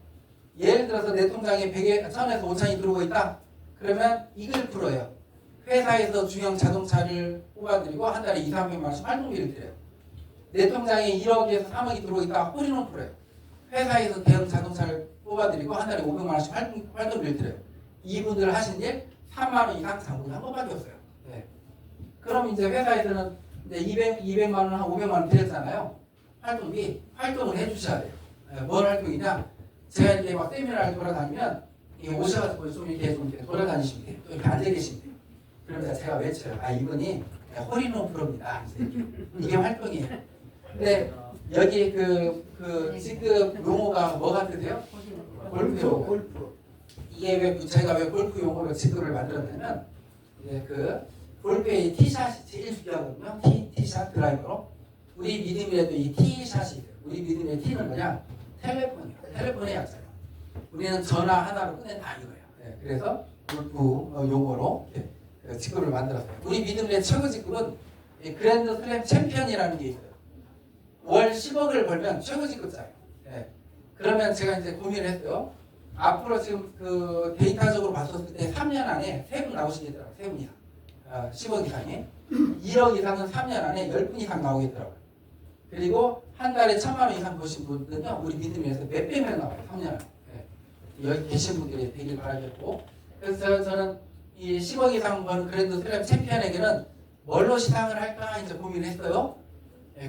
예를 들어서 내 통장에 1,000에서 5,000이 들어오고 있다. 그러면 이걸 풀어요. 회사에서 중형 자동차를 뽑아드리고 한 달에 2, 300만 원씩 활동비를 드려요. 내 통장에 1억에서 3억이 들어오고 있다. 홀인원 풀어요. 회사에서 대형 자동차를 뽑아드리고 한 달에 500만 원씩 활동비를 드려요. 이분들 하신 일 3만 원 이상 장부가 한 번밖에 없어요. 그럼 이제 회사에서는 이제 200만 원, 한 500만 원 드렸잖아요. 활동을 해주셔야 돼요. 뭘 활동이냐? 제가 이렇게 막 세미나를 돌아다니면 이게 오셔가지고 좀 이렇게 돌아다니시면 돼요. 또 이렇게 앉아 계시면 돼요. 그러면 제가 외쳐요. 이분이 홀인원 프로입니다. 이게 활동이에요. 근데 여기 그 직급 용어가 뭐 같으세요? 골프 용어. 이게 왜 제가 왜 골프 용어로 직급을 만들었냐면 이제 그 골프의 티샷이 제일 중요하거든요. 티샷 드라이버로. 우리 믿음이라도 이 티샷이 있어요. 우리 믿음의 티는 뭐냐? 텔레폰이에요. 텔레폰의 약자예요. 우리는 전화 하나로 끝낸다 이거예요. 그래서 골프 용어로 직급을 만들었어요. 우리 믿음의 최고 직급은 그랜드 슬램 챔피언이라는 게 있어요. 월 10억을 벌면 최고 직급자예요. 그러면 제가 이제 고민을 했어요. 앞으로 지금 그 데이터적으로 봤었을 때 3년 안에 3분 나오시겠더라고요. 3분 이상. 10억 이상이. 1억 이상은 3년 안에 10분 이상 나오겠더라고요. 그리고 한 달에 1,000만 원 이상 버신 분들은요. 우리 믿음에서 몇 배면 나와요. 3년 안에. 여기 계신 분들이 되길 바라겠고. 그래서 저는 이 10억 이상 버는 그랜드 슬램 챔피언에게는 뭘로 시상을 할까 이제 고민을 했어요.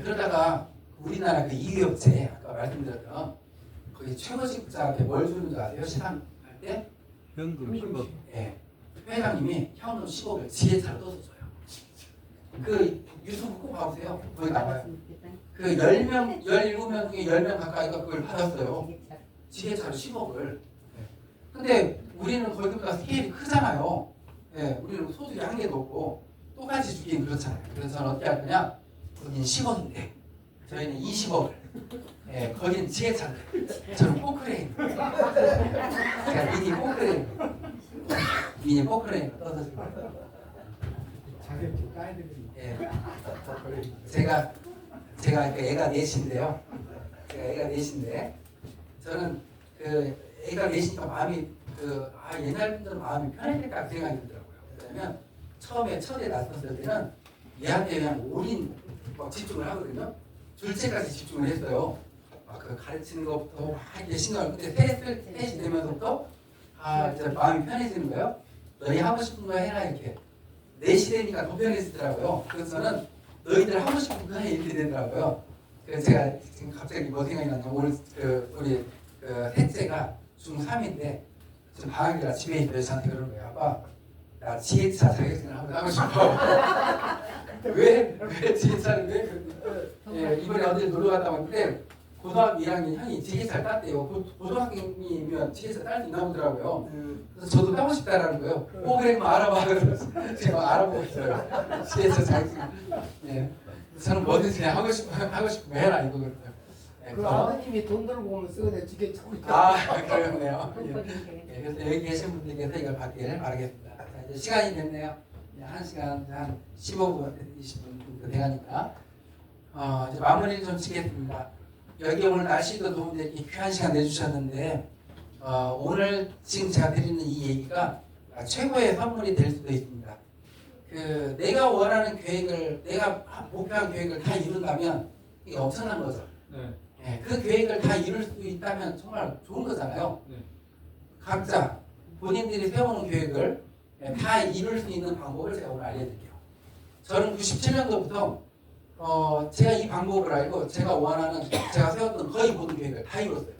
그러다가 우리나라 그 이유업체 아까 말씀드렸던 거기 최고직자한테 뭘 주는 줄 아세요? 시상할 때? 현금 10억. 회장님이 현금 10억을 지혜차로 떠서 줘요. 그 유튜브 꼭 봐보세요. 거기 나와요. 그 10명, 17명 중에 10명 가까이가 그걸 받았어요. 지혜차로 10억을. 근데 우리는 거기보다 스케일이 크잖아요. 우리는 소득이 한 개도 없고 똑같이 주긴 그렇잖아요. 그래서 저는 어떻게 할 거냐? 거긴 10억인데 저희는 20억을. 거긴 지혜차인데 저는 포크레인. 제가 미니 포크레인. 미니 포크레인 떠서 자격증 따야 되겠네. 제가 애가 넷인데요. 제가 애가 넷인데 저는 그 애가 넷이니까 마음이 옛날 분들은 마음이 편해질까 생각이 들더라고요. 왜냐면 처음에 첫애 낳았을 때는 얘한테 그냥 올인 막 집중을 하거든요. 둘째까지 집중을 했어요. 그 가르치는 것부터 막 이렇게 신경을. 근데 셋이 되면서부터 이제 마음이 편해지는 거예요. 너희 하고 싶은 거 해라 이렇게. 넷이 되니까 더 편해지더라고요. 그래서 저는 너희들 하고 싶은 거 해 이렇게 되더라고요. 그래서 제가 지금 갑자기 뭐 생각이 났냐면 오늘 우리 셋째가 중3인데 지금 방학이라 집에 있는데 저한테 그러는 거예요. 아빠 나 지혜차 자격증을 한번 하고 싶어. 왜 지혜차를 왜 그러는데 이번에 어디 놀러 갔다 왔는데 고등학교 1학년 형이 지혜차를 땄대요. 고등학생이면 지혜차 딸 수 있나 보더라고요. 그래서 저도 따고 싶다라는 거예요. 그래 그럼 알아봐. 그래서 제가 알아보고 있어요. 지혜차 자격증. 저는 뭐든지 그냥 하고 싶은 거 해라 이거거든요. 그 아버님이 돈 들고 오면 쓰거든 지게 찾고 있다. 그러네요. 그래서 여기 계신 분들께서 이걸 받기를 바라겠습니다. 자, 이제 시간이 됐네요. 1시간 한 15분, 20분 정도 돼가니까 이제 마무리를 좀 짓겠습니다. 여기 오늘 날씨도 더운데 이렇게 귀한 시간 내주셨는데 오늘 지금 제가 드리는 이 얘기가 최고의 선물이 될 수도 있습니다. 내가 원하는 계획을, 내가 목표한 계획을 다 이룬다면 이게 엄청난 거죠. 그 계획을 다 이룰 수 있다면 정말 좋은 거잖아요. 각자 본인들이 세우는 계획을 다 이룰 수 있는 방법을 제가 오늘 알려드릴게요. 저는 97년도부터 제가 이 방법을 알고 제가 원하는 제가 세웠던 거의 모든 계획을 다 이뤘어요.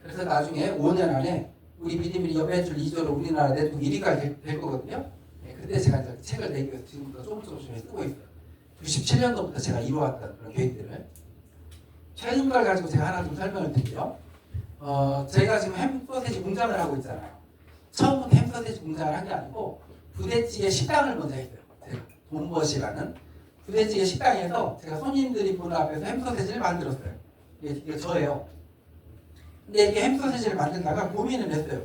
그래서 나중에 5년 안에 우리 미리미리 연매출 2조로 우리나라 내통 1위가 될 거거든요. 네, 그때 제가 이제 책을 내기 위해서 지금부터 조금씩 쓰고 있어요. 97년도부터 제가 이루어왔던 그런 계획들을. 최근 걸 가지고 제가 하나 좀 설명을 드릴게요. 저희가 지금 햄소세지 공장을 하고 있잖아요. 처음부터 햄소세지 공장을 한 게 아니고 부대찌개 식당을 먼저 했어요. 제가 돈벗이라는 부대찌개 식당에서 제가 손님들이 보는 앞에서 햄소세지를 만들었어요. 이게 저예요. 근데 이렇게 햄소세지를 만들다가 고민을 했어요.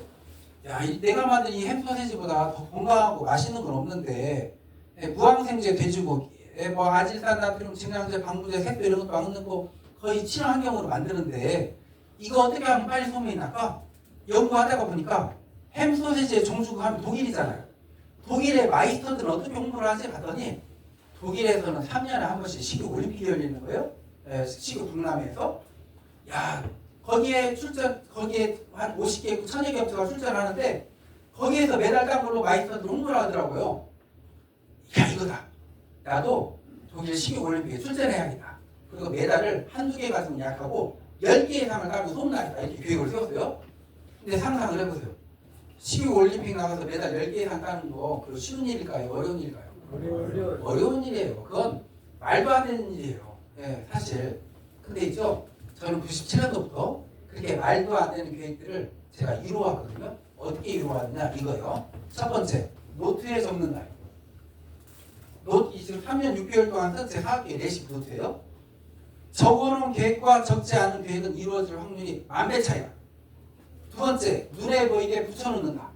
야, 내가 만든 이 햄소세지보다 더 건강하고 맛있는 건 없는데 무항생제 돼지고기, 뭐 아질산, 나트륨, 증량제, 방부제, 색소 이런 것도 안 넣고 거의 친환경으로 만드는데 이거 어떻게 하면 빨리 소문이 날까? 연구하다가 보니까 햄소세지의 종주국 하면 독일이잖아요. 독일의 마이스터들은 어떻게 홍보를 하지? 봤더니 독일에서는 3년에 한 번씩 식욕 올림픽이 열리는 거예요. 식욕 북남에서. 야, 거기에 한 50개, 1000여 개 업체가 출전하는데 거기에서 메달 딴 걸로 마이스터들 홍보를 하더라고요. 야, 이거다. 나도 독일 식욕 올림픽에 출전해야겠다. 그리고 메달을 한두 개 가지고 약하고 10개 이상을 따고 소문나겠다. 이렇게 계획을 세웠어요. 근데 상상을 해보세요. 식욕 올림픽 나가서 메달 10개 이상 따는 거 그거 쉬운 일일까요? 어려운 일일까요? 어려운 일이에요. 그건 말도 안 되는 일이에요. 네, 사실. 근데 있죠. 저는 97년도부터 그렇게 말도 안 되는 계획들을 제가 이루어왔거든요. 어떻게 이루어왔느냐 이거요. 첫 번째, 노트에 적는 날. 지금 3년 6개월 동안 쓴 제 사학기의 내식 노트예요. 적어놓은 계획과 적지 않은 계획은 이루어질 확률이 10,000배 차이다. 두 번째, 눈에 보이게 붙여놓는다.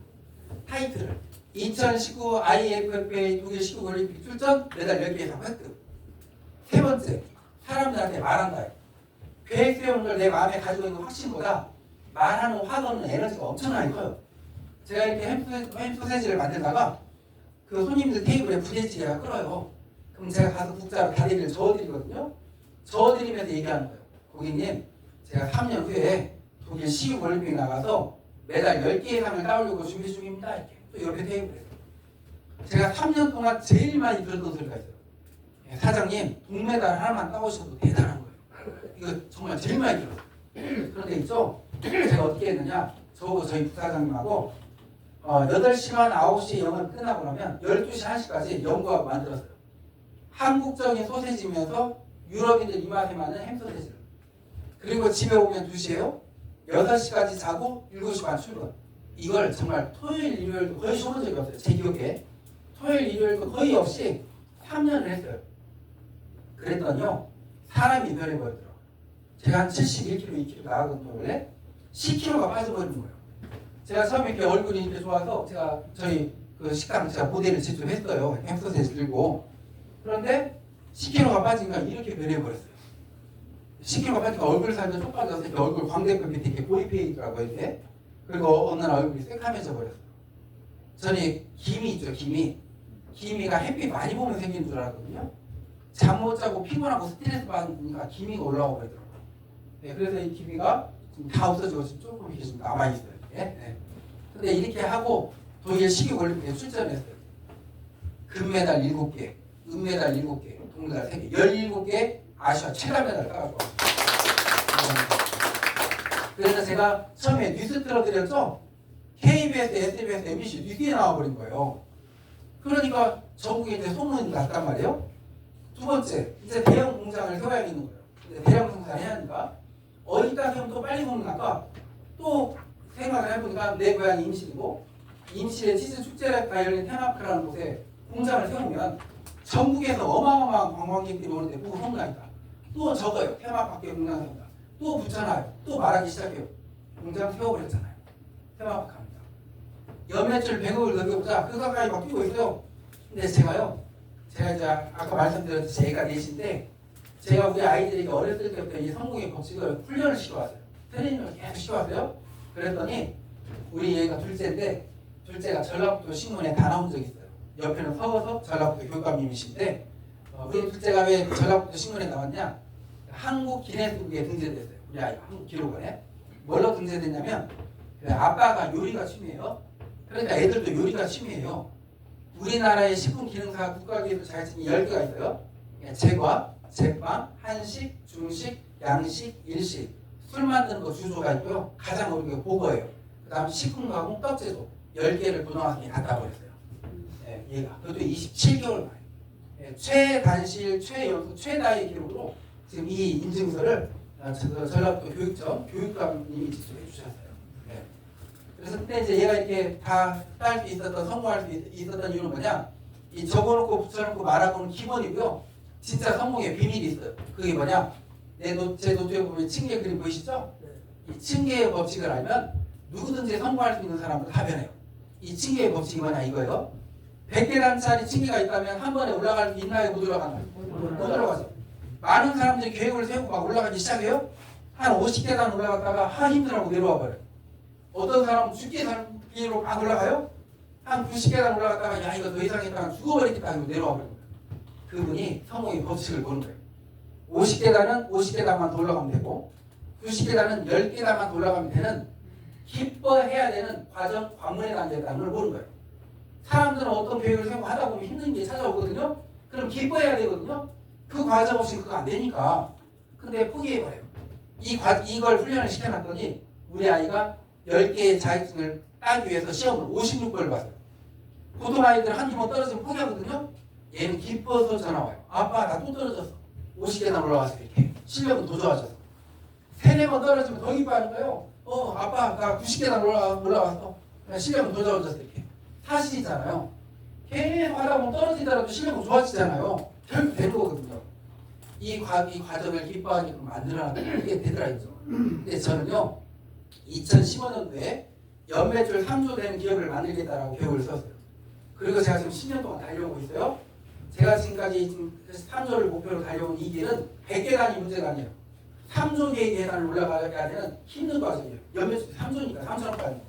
타이틀을 2019 IFFA 독일 식욕 올림픽 출전 메달 10개 이상 획득. 세 번째, 사람들한테 말한다. 계획 세우는 걸 내 마음에 가지고 있는 확신보다 말하는 화가 에너지가 엄청나게 커요. 제가 이렇게 햄소세지를 만들다가 그 손님들 테이블에 부대찌개가 끓어요. 그럼 제가 가서 국자로 다리를 저어드리거든요. 저어드리면서 얘기하는 거예요. 고객님, 제가 3년 후에 독일 식욕 올림픽 나가서 메달 10개 이상을 따오려고 준비 중입니다. 이렇게 또 옆에 테이블에 제가 3년 동안 제일 많이 들었던 소리가 있어요. 사장님, 동메달 하나만 따오셔도 대단한 거예요. 이거 정말 제일 많이 들었어요. 그런데 있죠? 제가 어떻게 했느냐? 저희 부사장님하고 8시 반 9시 영업 끝나고 나면 12시 1시까지 연구하고 만들었어요. 한국적인 소세지면서 유럽인들 입맛에 맞는 햄소세지를. 그리고 집에 오면 2시에요. 6시까지 자고 7시 반 출근. 이걸 정말 토요일, 일요일도 거의 쉬어본 적이 없어요. 제 기억에. 토요일, 일요일도 거의 없이 3년을 했어요. 그랬더니요. 사람이 변해버리더라고요. 제가 한 71kg, 2kg 나가거든요. 원래 10kg가 빠져버리는 거예요. 제가 처음에 이렇게 얼굴이 이렇게 좋아서 제가 저희 그 식당 제가 모델을 제출했어요. 햄소세지 들고. 그런데 10kg가 빠지니까 이렇게 변해버렸어요. 10kg가 빠지니까 얼굴 살도 쭉 빠져서 이렇게 얼굴 광대뼈 밑에 이렇게 보이페이더라고요. 이렇게. 그리고 어느 날 얼굴이 새카매져 버렸어요. 저는 기미 있죠, 기미. 기미가 햇빛 많이 보면 생긴 줄 알았거든요. 잠 못 자고 피곤하고 스트레스 받으니까 기미가 올라와 버리더라고요. 네, 그래서 이 기미가 지금 다 없어지고 지금 조금 이렇게 좀 남아있어요. 네. 근데 이렇게 하고 독일 식욕 올림픽에 출전했어요. 금메달 7개, 은메달 7개, 동메달 3개, 17개 아시아 최다 메달 따가지고 그래서 제가 처음에 뉴스 틀어드렸죠? KBS, SBS, MBC 뉴스에 나와버린 거예요. 그러니까 전국에 이제 소문이 났단 말이에요. 두 번째, 이제 대형 공장을 세워야겠는 거예요. 이제 대량 생산해야 하니까 어디다 세우면 또 빨리 소문날까? 또 생각을 해보니까 내 고향이 임실이고 임실의 치즈 축제가 열린 테마파크라는 곳에 공장을 세우면 전국에서 어마어마한 관광객들이 오는데 보고 소문나니까 또 적어요. 테마파크에 공장 세운다. 또 붙여놔요. 또 말하기 시작해요. 공장 세워버렸잖아요. 테마파크 합니다. 연매출 100억을 넘겨보자. 그 가까이 막 뛰고 있어요. 근데 제가 이제 아까 말씀드렸듯이 제가 넷인데 제가 우리 아이들에게 어렸을 때부터 이 성공의 법칙을 훈련을 시켜왔어요. 트레이닝을 계속 시켜왔어요. 그랬더니 우리 얘가 둘째인데 둘째가 전라북도 신문에 다 나온 적이 있어요. 옆에는 서거석 전라북도 교육감님이신데 우리 둘째가 왜 전라북도 신문에 나왔냐? 한국 기네스북에 등재됐어요. 우리 아이가 한국 기록원에. 뭘로 등재됐냐면 아빠가 요리가 취미예요. 그러니까 애들도 요리가 취미예요. 우리나라의 식품기능사 국가기술 자격증이 10개가 있어요. 제과, 제빵, 한식, 중식, 양식, 일식 술 만드는 거 주조가 있고요. 가장 어려운 게 보거예요. 그 다음 식품 가공 떡제조 10개를 고등학생이 다 따버렸어요. 예, 얘가 그것도 27개월 만에 최단실, 최연소, 최다의 기록으로 지금 이 인증서를 전라북도 교육청 교육감님이 직접 해주셨어요. 예. 그래서 그때 이제 얘가 이렇게 다 딸 수 있었던, 성공할 수 있었던 이유는 뭐냐? 이 적어놓고 붙여놓고 말하고는 기본이고요. 진짜 성공의 비밀이 있어요. 그게 뭐냐? 제 노트에 보면 층계 그림 보이시죠? 이 층계의 법칙을 알면 누구든지 성공할 수 있는 사람은 다 변해요. 이 층계의 법칙이 뭐냐 이거예요. 100계단짜리 층계가 있다면 한 번에 올라갈 수 있나요? 못 올라가나요? 못 올라가죠. 많은 사람들이 계획을 세우고 막 올라가기 시작해요. 한 50계단 올라갔다가 힘들어하고 내려와 버려요. 어떤 사람은 죽게 사는 비로 막 올라가요. 한 90계단 올라갔다가 야 이거 더 이상 했다가 죽어버리겠다 하고 내려와 버려요. 그분이 성공의 법칙을 보는 거예요. 50계단은 50계단만 더 올라가면 되고 90계단은 10계단만 더 올라가면 되는 기뻐해야 되는 과정, 관문의 단계라는 걸 보는 거예요. 사람들은 어떤 계획을 세우고 하다 보면 힘든 게 찾아오거든요. 그럼 기뻐해야 되거든요. 그 과정 없이 그거 안 되니까. 근데 포기해버려요. 이걸 훈련을 시켜놨더니 우리 아이가 10개의 자격증을 따기 위해서 시험을 56번을 봤어요. 보통 아이들 한두 번 떨어지면 포기하거든요. 얘는 기뻐서 전화와요. 아빠 나 또 떨어졌어. 50계단 올라가서 이렇게 실력은 더 좋아졌어. 3-4번 떨어지면 더 기뻐하는 거예요. 아빠 나 90계단 올라왔어. 실력은 더 좋아졌어 이렇게. 사실이잖아요. 계속 하다 보면 떨어지더라도 실력은 좋아지잖아요. 결국 되는 거거든요. 이 과정을 기뻐하게끔 만들어놨던 이게 되더라고요. 근데 저는요 2015년도에 연매출 3조 되는 기업을 만들겠다라고 계획을 세웠어요. 그리고 제가 지금 10년 동안 달려오고 있어요. 제가 지금까지 지금 3조를 목표로 달려온 이 길은 100계단이 문제가 아니에요. 3조 개의 계단을 올라가야 되는 힘든 과정이에요. 연매출 3조니까 3천원까지.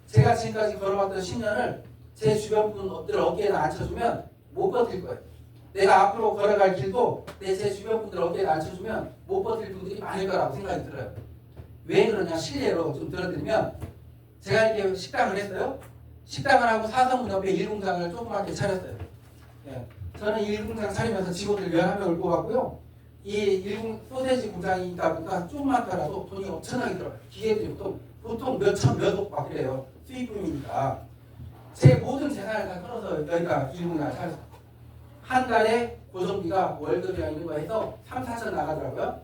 제가 지금까지 걸어왔던 10년을 제 주변 분들 어깨에 앉혀주면 못 버틸 거예요. 내가 앞으로 걸어갈 길도 제 주변 분들 어깨에 앉혀주면 못 버틸 분들이 많을 거라고 생각이 들어요. 왜 그러냐 실례로 좀 들어드리면 제가 이렇게 식당을 했어요. 식당을 하고 사성문 옆에 일공장을 조그맣게 차렸어요. 예. 저는 일공장 차리면서 직원들 11명을 뽑았고요. 이 소세지 공장이다 보니까 조그맣더라도 돈이 엄청나게 들어가요. 기계들이 보통 몇천 몇억 막 그래요. 수입품이니까. 제 모든 재산을 다 끌어서 여기가 일공장을 차렸어요. 한 달에 고정비가 월급이랑 이런 거 해서 3-4천 나가더라고요.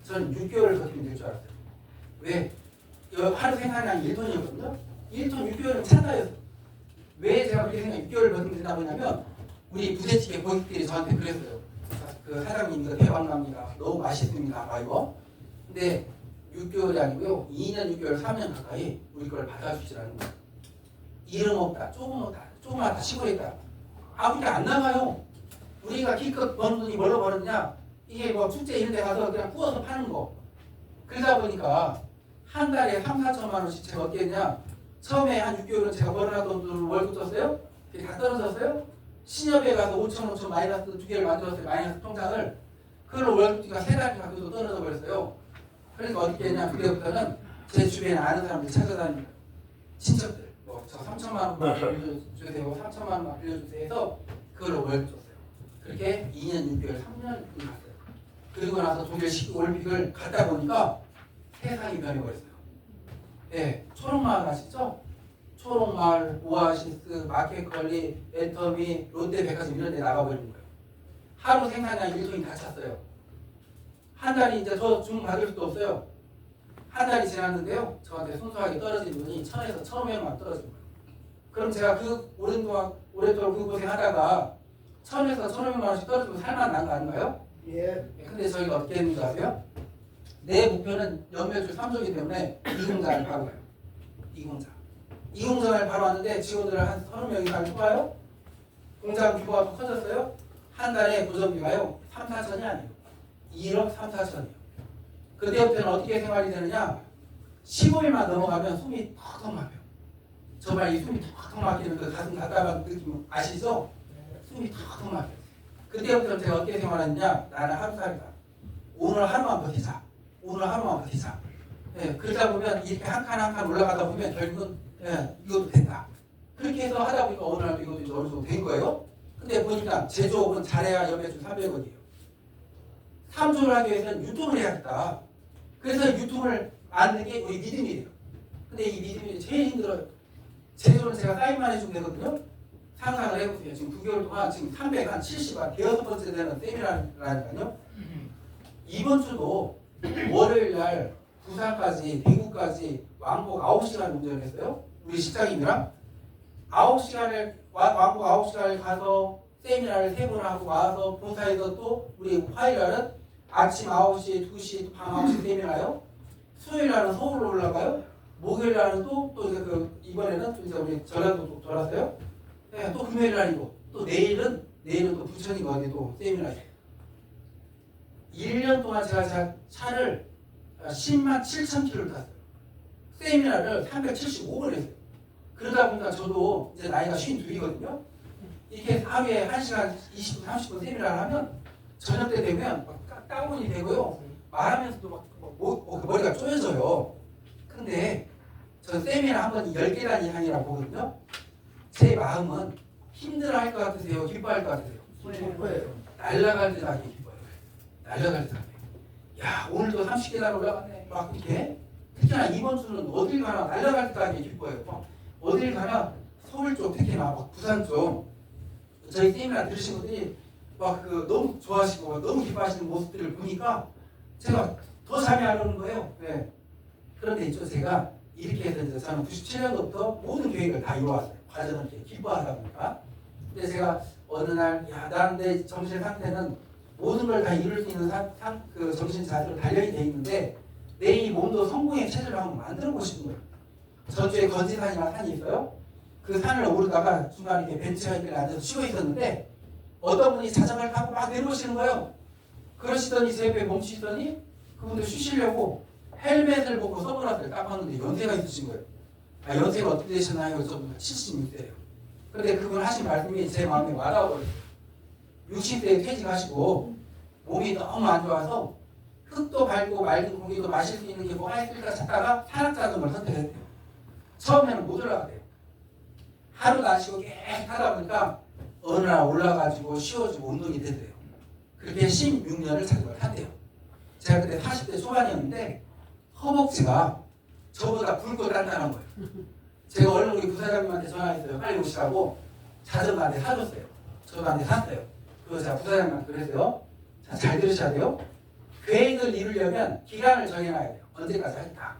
저는 6개월을 버티면 될 줄 알았어요. 왜? 하루 생산량이 1톤이었거든요. 1톤 6개월은 찬다였어요. 왜 제가 그렇게 생각 6개월을 버티면 된다고 했냐면 우리 부대찌개 고객들이 저한테 그랬어요. 그 사장님 이거 대박납니다. 너무 맛있습니다. 이거. 근데 6개월이 아니고요. 2년 6개월 3년 가까이 우리 걸 받아주시라는 거예요. 이름 없다. 조그맣다. 시골에 아무리 안 나가요. 우리가 기껏 버는 돈이 뭘로 벌었냐? 이게 뭐 축제 이런 데 가서 그냥 구워서 파는 거. 그러다 보니까 한 달에 3-4천만 원씩 제가 어떻게 했냐? 처음에 한 6개월은 제가 벌어놨던 돈을 월급 줬어요. 그게 다 떨어졌어요. 신협에 가서 5천 마이너스 2개를 만들었어요. 마이너스 통장을. 그걸로 월급비가 3달인가 그것도 떨어져 버렸어요. 그래서 어떻게 했냐? 그때부터는 제 주변에 아는 사람들 찾아다니는 친척들. 저 3천만 원만 빌려주세요. 3천만 원만 빌려주세요 해서 그걸로 월급 줬어요. 그렇게 2년 6개월 3년 갔어요. 그리고 나서 독일 올림픽을 갔다 보니까 세상이 변해버렸어요. 네, 초록마을 아시죠? 초록마을, 오아시스, 마켓컬리, 애터미, 롯데백화점 이런 데 나가버린 거예요. 하루 생산량 1톤이 다 찼어요. 한 달이 이제 저 주문 받을 수도 없어요. 한 달이 지났는데요. 저한테 순수하게 떨어진 돈이 1,000에서 1,500만 떨어진 거예요. 그럼 제가 그 오랫동안 그 고생하다가 1,000에서 1,500만 원씩 떨어지면 살만한 거 아닌가요? 예. 근데 저희가 어떻게 했는지 아세요? 내 목표는 연매출 3조이기 때문에 이 공장을 바로 가요. 이 공장을 바로 왔는데 직원들을 한 30명 이상 뽑아요. 공장 규모가 더 커졌어요. 한 달에 고정비가요 3-4천이 아니에요. 1억 3-4천이에요. 그때부터는 어떻게 생활이 되느냐? 15일만 넘어가면 숨이 턱턱 막혀요. 정말 이 숨이 턱턱 막히는 그 가슴 답답한 느낌 아시죠? 숨이 턱턱 막혀요. 그때부터 제가 어떻게 생활했냐? 나는 하루살이다. 오늘 하루만 버티자. 예, 그러다 보면 이렇게 한 칸 한 칸 올라가다 보면 결국은 이것도 된다. 그렇게 해서 하다 보니까 어느 날 이것도 이제 어느 정도 된 거예요. 근데 보니까 제조업은 잘해야 연매출 300원이에요. 참조를 하기 위해서는 유튜브를 해야겠다. 그래서 유튜브를 만든 게 우리 믿음이에요. 근데 이 믿음이 제일 힘들어요. 제대로는 제가 사인만 해주면 되거든요. 상상을 해보세요. 지금 9개월 동안 지금 370만 대여섯 번째 되는 세미나라니까요. 이번 주도 월요일 날 부산까지 대구까지 왕복 9시간 운전을 했어요. 우리 직장인이랑 9시간을 왕복 9시간을 가서 세미나를 3번 하고 와서 본사에서 또 우리 화요일 날은 아침 9시, 2시, 밤 9시 세미나요. 수요일 날은 서울로 올라가요. 목요일 날은 또 이번에는 또 이제 우리 전라도 또 돌았어요. 네, 또 금요일 날이고 또 내일은 또 부천이고 어디도 세미나예요. 1년 동안 제가 차를 10만 7천 킬로를 탔어요. 세미나를 375번 했어요. 그러다 보니까 저도 이제 나이가 52이거든요. 이렇게 하루에 1시간 20분, 30분 세미나를 하면 저녁 때 되면 막 따분이 되고요. 말하면서도 막 머리가 쪼여져요. 근데 저 세미나 한 번 10계단 이상이라고 보거든요. 제 마음은 힘들어할 것 같으세요? 기뻐할 것 같으세요? 기뻐요. 날아갈 때 나게 기뻐요. 날아갈 때 나게. 야, 오늘도 30계단 올라갔네. 막 이렇게. 특히나 이번 주는 어딜 가나 날아갈 때 나게 기뻐요. 막 어딜 가나 서울 쪽, 특히나 막 부산 쪽 저희 세미나 들으신 분들이 막 너무 좋아하시고 너무 기뻐하시는 모습들을 보니까 제가 더 잠이 안 오는 거예요. 네. 그런데 있죠, 제가 이렇게 해서 이제 저는 97년도부터 모든 계획을 다 이루어왔어요. 과정을 이렇게 기뻐하다 보니까. 근데 제가 어느 날, 난 내 정신 상태는 모든 걸 다 이룰 수 있는 그 정신 자세로 단련이 돼 있는데 내 이 몸도 성공의 체질을 한번 만들어 보고 싶은 거예요. 전주에 건지산이라는 산이 있어요. 그 산을 오르다가 중간에 이렇게 벤치가 있길래 앉아서 쉬고 있었는데 어떤 분이 자전거를 타고 막 내려오시는 거예요. 그러시더니 제 옆에 멈추시더니 그분들 쉬시려고 헬멧을 벗고 선글라스를 딱 봤는데 연세가 있으신 거예요. 연세가 어떻게 되시나요? 좀 76세예요. 그런데 그분 하신 말씀이 제 마음에 와닿아버렸어요. 60세에 퇴직하시고 몸이 너무 안 좋아서 흙도 밟고 맑은 공기도 마실 수 있는 게 뭐가 있을까 찾다가 산악자전거를 선택했대요. 처음에는 못 올라갔대요. 하루도 안 쉬고 계속 하다 보니까 어느 날 올라가지고 쉬어지고 운동이 되더래요. 그렇게 16년을 자전거를 탔대요. 제가 그때 40대 초반이었는데 허벅지가 저보다 굵고 단단한 거예요. 제가 얼른 우리 부사장님한테 전화했어요. 빨리 오시라고 자전거 한 대 사줬어요. 저도 한 대 샀어요. 그래서 제가 부사장님한테 그랬어요. 자, 잘 들으셔야 돼요. 계획을 이루려면 기간을 정해놔야 돼요. 언제까지 하겠다.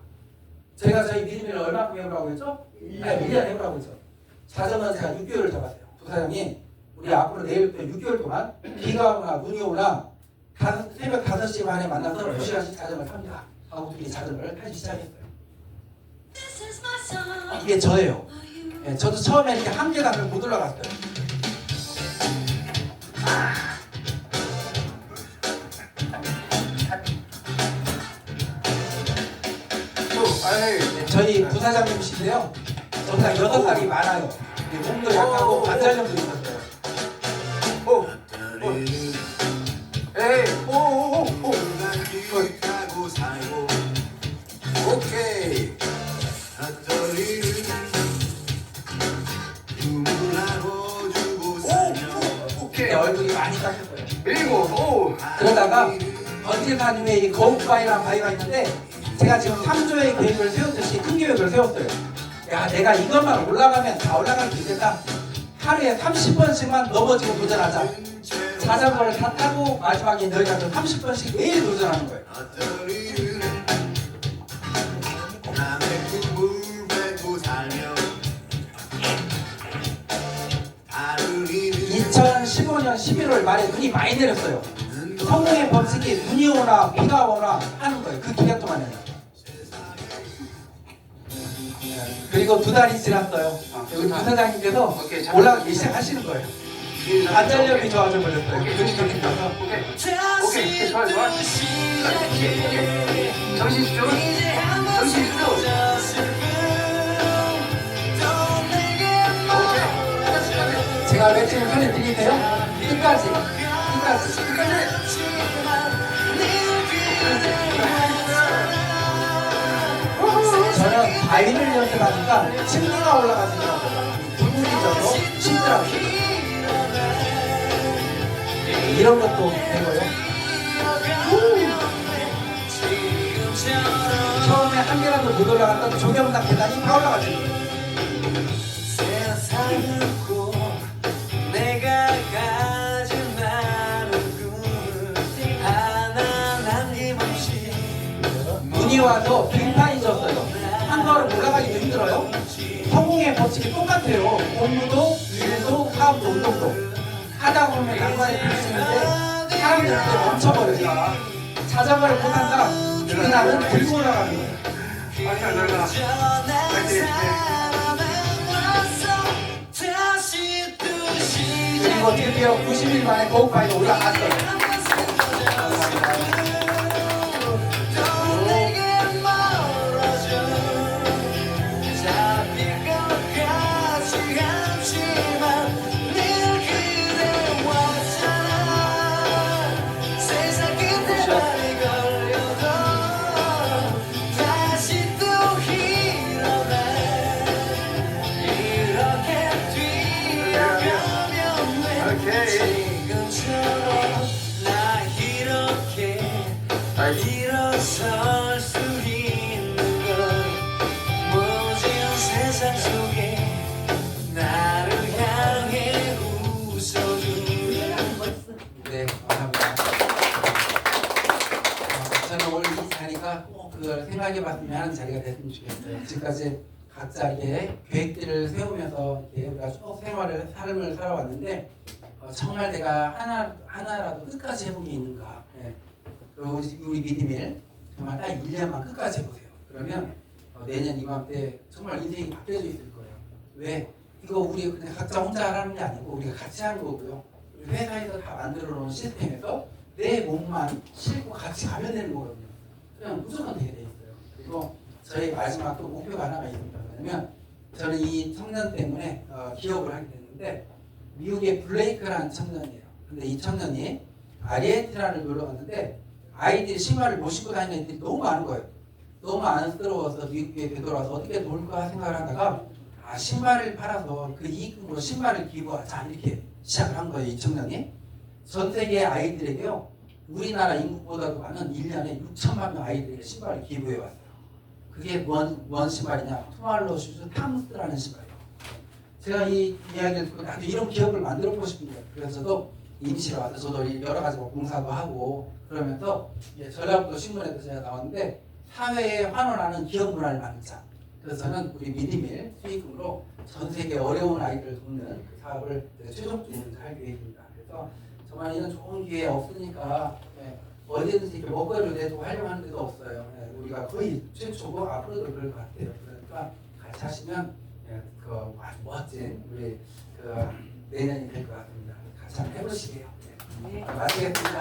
제가 저희 믿음을 얼마큼 해보라고 했죠? 1년 해보라고 했죠. 자전거는 제가 6개월을 잡았어요. 부사장님, 우리 앞으로 내일부터 6개월 동안 비가 오나 눈이 오나 새벽 5시 반에 만나서 2시간씩 자전거를 탑니다. 하고 둘이 자전거를 타기 시작했어요. 이게 저예요. 네, 저도 처음에 이렇게 한 계단을 못 올라갔어요. 네, 저희 부사장님이신데요. 저보다 6살이 많아요. 몸도 약하고 관절염도 있었어요. 오케이. 오케이. 얼굴이 많이 닦였어요. 그리고 그러다가 건지산 위에 이 거북바위라는 바위가 있는데 제가 지금 3조의 계획을 세웠듯이 큰 계획을 세웠어요. 야, 내가 이것만 올라가면 다 올라갈 수 있겠다. 하루에 30번씩만 넘어지고 도전하자. 자전거를 다 타고 마지막에 너희가 30번씩 매일 도전하는 거예요. 2015년 11월 말에 눈이 많이 내렸어요. 성공의 법칙이 눈이 오나 비가 오나 하는 거예요. 그 기간 동안에는. 그리고 2달이 지났어요. 여기 부사장님께서 올라가기 시작하시는 거예요. 관절염이 좋아져 버렸어요. 눈이 저리 가서. 오케이, 좋아. 정신 집중. 제가 외치는 소리 들리세요? 끝까지. 저는 바위를 연습하니까 심리가 올라가시더라고요. 눈물이 져서 힘들어요. 이런 것도 되고요. 못 올라갔던 조경락 계단이 다 올라갔습니다. 세상을 꼭 내가 가진 많은 꿈을 하나 남김없이 눈이 와도 빙판이 졌어요. 한 걸음 올라가기도 힘들어요. 성공의 법칙이 똑같아요. 공부도, 일도, 사업도, 운동도. 하다 보면 난관이 부딪히는데 사람들은 그때 멈춰버려요. 자전거를 못 탄다. 그날은 들고 올라가는 거예요. 전한 사람은 왔어 다시 또 시작 그리고 드디어 90일 만에 거울파이에 올라갔어요. 또 내게 멀어져 잡힐 것 같지 않지만 늘 그대 왔잖아 세상 끝에 발이 걸려도 다시 또 일어나 이렇게 뛰어가면 돼 지금처럼 나 이렇게 일어설 수 있는 건 모진 세상 속에 나를 향해 웃어준 네, 감사합니다. 저는 오늘 이 자리가 꼭 그걸 생각해봤으면 하는 자리가 됐으면 좋겠어요. 지금까지 각자의 계획들을 세우면서 이렇게 우리가 쭉 삶을 살아왔는데 정말 내가 하나라도 끝까지 해본 게 있는가. 예. 그리고 우리 미디밀 정말 딱 1년만 끝까지 해보세요. 그러면 내년 이맘때 정말 인생이 바뀌어져 있을 거예요. 왜? 이거 우리 그냥 각자 혼자 하라는 게 아니고 우리가 같이 하는 거고요. 우리 회사에서 다 만들어 놓은 시스템에서 내 몸만 싣고 같이 가면 되는 거거든요. 그냥 무조건 되게 돼 있어요. 그리고 저희 마지막 또 목표가 하나가 있습니다. 왜냐면 저는 이 청년 때문에 기업을 하게 됐는데 미국의 블레이크라는 청년이에요. 근데 이 청년이 아르헨티나를 놀러 갔는데 아이들이 신발을 못 신고 다니는 애들이 너무 많은 거예요. 너무 안쓰러워서 미국에 되돌아와서 어떻게 놀까 생각을 하다가 신발을 팔아서 그 이익금으로 신발을 기부하자 이렇게 시작을 한 거예요. 이 청년이. 전 세계 아이들에게요. 우리나라 인구보다도 많은 1년에 6천만 명 아이들에게 신발을 기부해 왔어요. 그게 뭔 신발이냐? 투말로 슈즈 탐스라는 신발이에요. 제가 이 이야기를 듣고 나도 이런 기업을 만들어 보고 싶은 거예요. 그래서 저도 임시로 와서 저도 여러 가지 봉사도 하고 그러면서 전라북도 신문에도 제가 나왔는데 사회에 환원하는 기업 문화를 만들자. 그래서 저는 우리 미디밀 수익금으로 전 세계 어려운 아이들을 돕는 그 사업을 최종적으로 할 계획입니다. 그래서 정말 이런 좋은 기회 없으니까 어디든지 이렇게 먹거리를 내두고 하려고 하는 데도 없어요. 우리가 거의 최초고 앞으로도 그럴 것 같아요. 그러니까 같이 하시면 그 아주 멋진 우리 그 내년이 될 것 같습니다. 같이 한번 해보시게요. 네. 마치겠습니다.